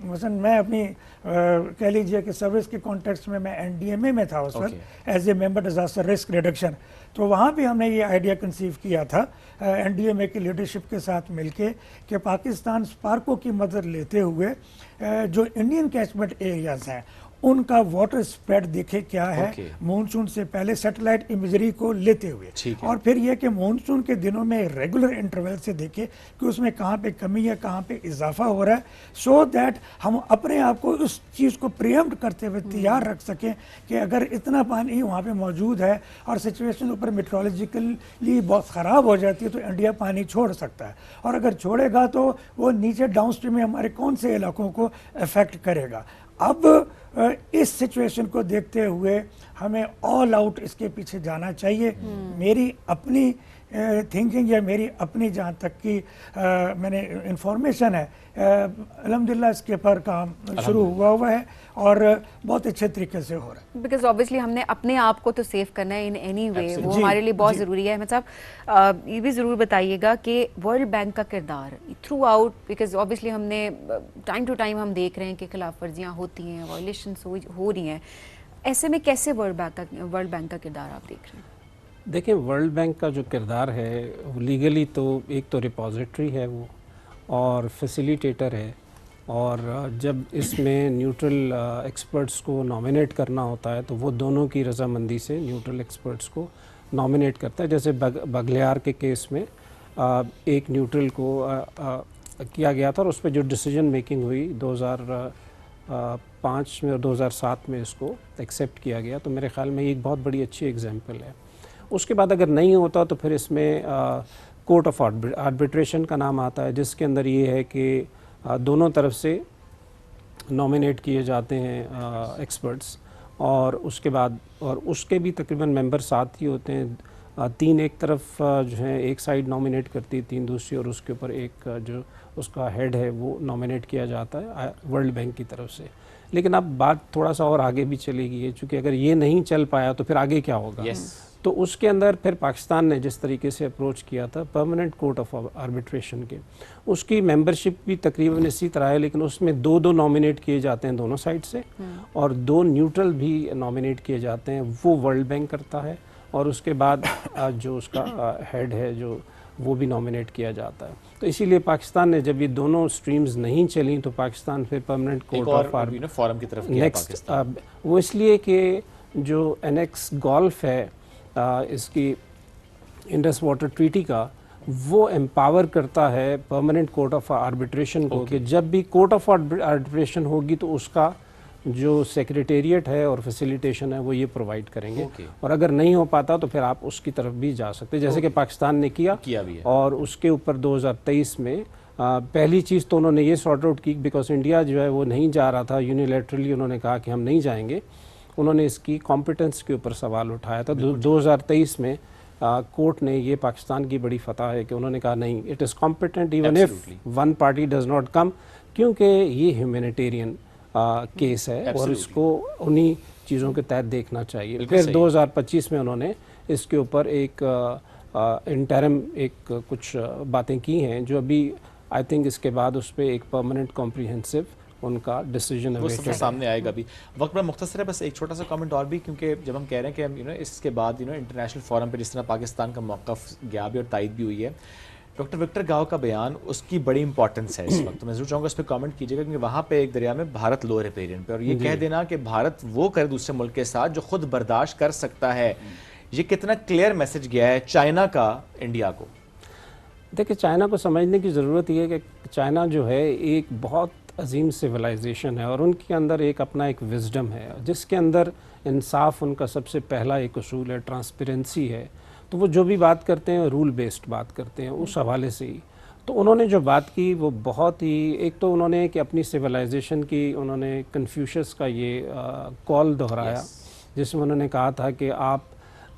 मसलन मैं अपनी कह लीजिए कि सर्विस के कॉन्टेक्स्ट में मैं NDMA में था उस वक्त as a member disaster risk reduction. तो वहाँ भी हमने ये आइडिया कंसीव किया था NDMA की लीडरशिप के साथ मिलके कि पाकिस्तान स्पार्को की मदद लेते हुए जो इंडियन कैचमेंट एरियाज़ हैं उनका वाटर स्प्रेड देखे क्या है मानसून से पहले, सैटेलाइट इमेजरी को लेते हुए, और फिर यह कि मानसून के दिनों में रेगुलर इंटरवल से देखे कि उसमें कहाँ पे कमी है, कहाँ पे इजाफा हो रहा है, सो दैट हम अपने आप को उस चीज़ को प्रियम्प्ट करते हुए तैयार रख सकें कि अगर इतना पानी वहाँ पे मौजूद है और सिचुएशन ऊपर मेट्रोलॉजिकली बहुत ख़राब हो जाती है तो इंडिया पानी छोड़ सकता है, और अगर छोड़ेगा तो वो नीचे डाउन स्ट्रीम में हमारे कौन से इलाकों को अफेक्ट करेगा। अब इस सिचुएशन को देखते हुए हमें ऑल आउट इसके पीछे जाना चाहिए। मेरी अपनी थिंकिंग या मेरी अपनी जहाँ तक की मैंने इंफॉर्मेशन है, अल्हम्दुलिल्लाह इसके पर काम शुरू हुआ है और बहुत अच्छे तरीके से हो रहा है। बिकॉज ऑब्वियसली हमने अपने आप को तो सेव करना है इन एनी वे, वो हमारे लिए बहुत ज़रूरी है। मतलब ये भी ज़रूर बताइएगा कि वर्ल्ड बैंक का किरदार थ्रू आउट, बिकॉज ऑब्वियसली हमने टाइम टू टाइम हम देख रहे हैं कि खिलाफ वर्जियाँ होती हैं, वायलेशंस हो रही हैं, ऐसे में कैसे वर्ल्ड बैंक का किरदार आप देख रहे हैं? देखिए, वर्ल्ड बैंक का जो किरदार है लीगली तो एक तो रिपोजिटरी है वो और फैसिलिटेटर है, और जब इसमें न्यूट्रल एक्सपर्ट्स को नॉमिनेट करना होता है तो वो दोनों की रजामंदी से न्यूट्रल एक्सपर्ट्स को नॉमिनेट करता है। जैसे बगलियार के केस में एक न्यूट्रल को किया गया था और उस पर जो डिसीजन मेकिंग हुई 2005 में और 2007 में इसको एक्सेप्ट किया गया, तो मेरे ख्याल में ये एक बहुत बड़ी अच्छी एग्जांपल है। उसके बाद अगर नहीं होता तो फिर इसमें कोर्ट ऑफ आर्बिट्रेशन का नाम आता है, जिसके अंदर ये है कि दोनों तरफ से नॉमिनेट किए जाते हैं एक्सपर्ट्स, और उसके बाद और उसके भी तकरीबन मेंबर 7 ही होते हैं। 3 एक तरफ जो है एक साइड नॉमिनेट करती है, 3 दूसरी, और उसके ऊपर एक जो उसका हेड है वो नॉमिनेट किया जाता है वर्ल्ड बैंक की तरफ से। लेकिन अब बात थोड़ा सा और आगे भी चलेगी है, चूँकि अगर ये नहीं चल पाया तो फिर आगे क्या होगा। तो उसके अंदर फिर पाकिस्तान ने जिस तरीके से अप्रोच किया था परमानेंट कोर्ट ऑफ आर्बिट्रेशन के, उसकी मेंबरशिप भी तकरीबन इसी तरह है, लेकिन उसमें 2-2 नॉमिनेट किए जाते हैं दोनों साइड से, और 2 न्यूट्रल भी नॉमिनेट किए जाते हैं, वो वर्ल्ड बैंक करता है, और उसके बाद जो उसका हेड है जो वो भी नॉमिनेट किया जाता है। तो इसीलिए पाकिस्तान ने जब ये दोनों स्ट्रीम्स नहीं चली तो पाकिस्तान फिर permanent court of arbitration forum की तरफ नेक्स्ट वो इसलिए कि जो एनेक्स गॉल्फ है इसकी इंडस वाटर ट्रीटी का, वो एम्पावर करता है परमानेंट कोर्ट ऑफ आर्बिट्रेशन को कि जब भी कोर्ट ऑफ आर्बिट्रेशन होगी तो उसका जो सेक्रेटेरिएट है और फैसिलिटेशन है वो ये प्रोवाइड करेंगे। Okay. और अगर नहीं हो पाता तो फिर आप उसकी तरफ भी जा सकते हैं, जैसे कि पाकिस्तान ने किया भी है। और उसके ऊपर 2023 में पहली चीज़ तो उन्होंने ये सॉर्ट आउट की, बिकॉज इंडिया जो है वो नहीं जा रहा था, यूनिलैटरली उन्होंने कहा कि हम नहीं जाएंगे। उन्होंने इसकी कॉम्पिटेंस के ऊपर सवाल उठाया था। 2023 में कोर्ट ने, ये पाकिस्तान की बड़ी फतह है कि उन्होंने कहा नहीं, it is competent even if one party does not come, क्योंकि ये ह्यूमैनिटेरियन केस है और इसको उन्हीं चीज़ों के तहत देखना चाहिए। फिर 2025 में उन्होंने इसके ऊपर एक इंटरम कुछ बातें की हैं जो अभी आई थिंक इसके बाद उस पर एक परमानेंट कॉम्प्रिहेंसिव उनका डिसीजन वो सबके सामने आएगा भी। वक्त बड़ा मुख्तसर है, बस एक छोटा सा कमेंट और भी, क्योंकि जब हम कह रहे हैं कि हम इसके बाद इंटरनेशनल फोरम पे जिस तरह पाकिस्तान का मौक़िफ़ गया भी और तायद भी हुई है, डॉक्टर विक्टर गाओ का बयान, उसकी बड़ी इंपॉर्टेंस है इस वक्त। तो मैं जरूर चाहूँगा उस पर कमेंट कीजिएगा, क्योंकि वहाँ पे एक दरिया में भारत लो रिपेरियन पे, और ये कह देना कि भारत वो करे दूसरे मुल्क के साथ जो खुद बर्दाश्त कर सकता है, ये कितना क्लियर मैसेज गया है चाइना का इंडिया को। देखिए, चाइना को समझने की ज़रूरत ये है कि चाइना जो है एक बहुत अजीम सिविलाइजेशन है और उनके अंदर एक अपना एक विजडम है, जिसके अंदर इंसाफ उनका सबसे पहला एक उसूल है, ट्रांसपेरेंसी है। तो वो जो भी बात करते हैं रूल बेस्ड बात करते हैं, उस हवाले से ही तो उन्होंने जो बात की वो बहुत ही, एक तो उन्होंने कि अपनी सिविलाइजेशन की उन्होंने कन्फ्यूशियस का ये कॉल दोहराया, जिसमें उन्होंने कहा था कि आप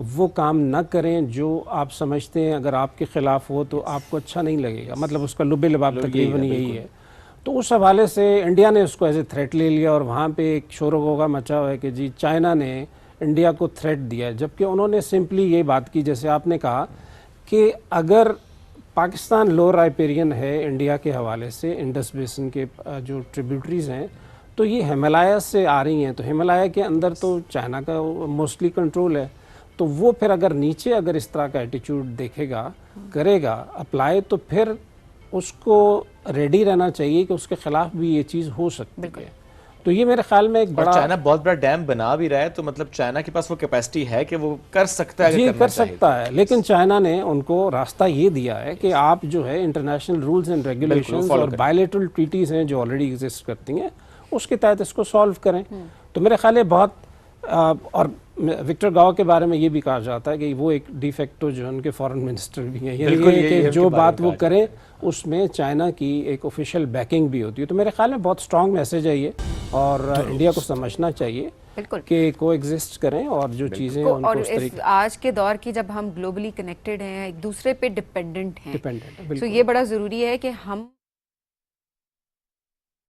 वो काम न करें जो आप समझते हैं अगर आपके ख़िलाफ़ हो तो आपको अच्छा नहीं लगेगा, मतलब उसका लुबे लबाब तकरीबन यही है। तो उस हवाले से इंडिया ने उसको एज ए थ्रेट ले लिया और वहाँ पे एक शोर गोगा मचा हुआ है कि जी चाइना ने इंडिया को थ्रेट दिया, जबकि उन्होंने सिंपली ये बात की, जैसे आपने कहा कि अगर पाकिस्तान लो राइपेरियन है इंडिया के हवाले से, इंडस बेसिन के जो ट्रिब्यूटरीज़ हैं तो ये हिमालय से आ रही हैं, तो हिमालय के अंदर तो चाइना का मोस्टली कंट्रोल है। तो वो फिर अगर नीचे अगर इस तरह का एटीट्यूड देखेगा, करेगा अप्लाई, तो फिर उसको रेडी रहना चाहिए कि उसके खिलाफ भी ये चीज़ हो सकती है। तो ये मेरे ख्याल में एक बड़ा, चाइना बहुत बड़ा डैम बना भी रहा है, तो मतलब चाइना के पास वो कैपेसिटी है कि वो कर सकता है, जी कर सकता है। लेकिन चाइना ने उनको रास्ता ये दिया है कि आप जो है इंटरनेशनल रूल्स एंड रेगुलेशंस और बायलैटरल ट्रीटीज़ हैं जो ऑलरेडी एग्जिस्ट करती हैं, उसके तहत इसको सॉल्व करें। तो मेरे ख्याल है बहुत, और विक्टर गाओ के बारे में ये भी कहा जाता है कि वो एक डिफेक्टो जो उनके फॉरेन मिनिस्टर भी हैं, यानी जो बात वो करें उसमें चाइना की एक ऑफिशियल बैकिंग भी होती है। तो मेरे ख्याल में बहुत स्ट्रॉन्ग मैसेज है ये, और इंडिया को समझना चाहिए कि को एग्जिस्ट करें और जो चीज़ें उनको और उस तरीके, आज के दौर की जब हम ग्लोबली कनेक्टेड हैं, एक दूसरे पे डिपेंडेंट हैं, तो ये बड़ा ज़रूरी है कि हम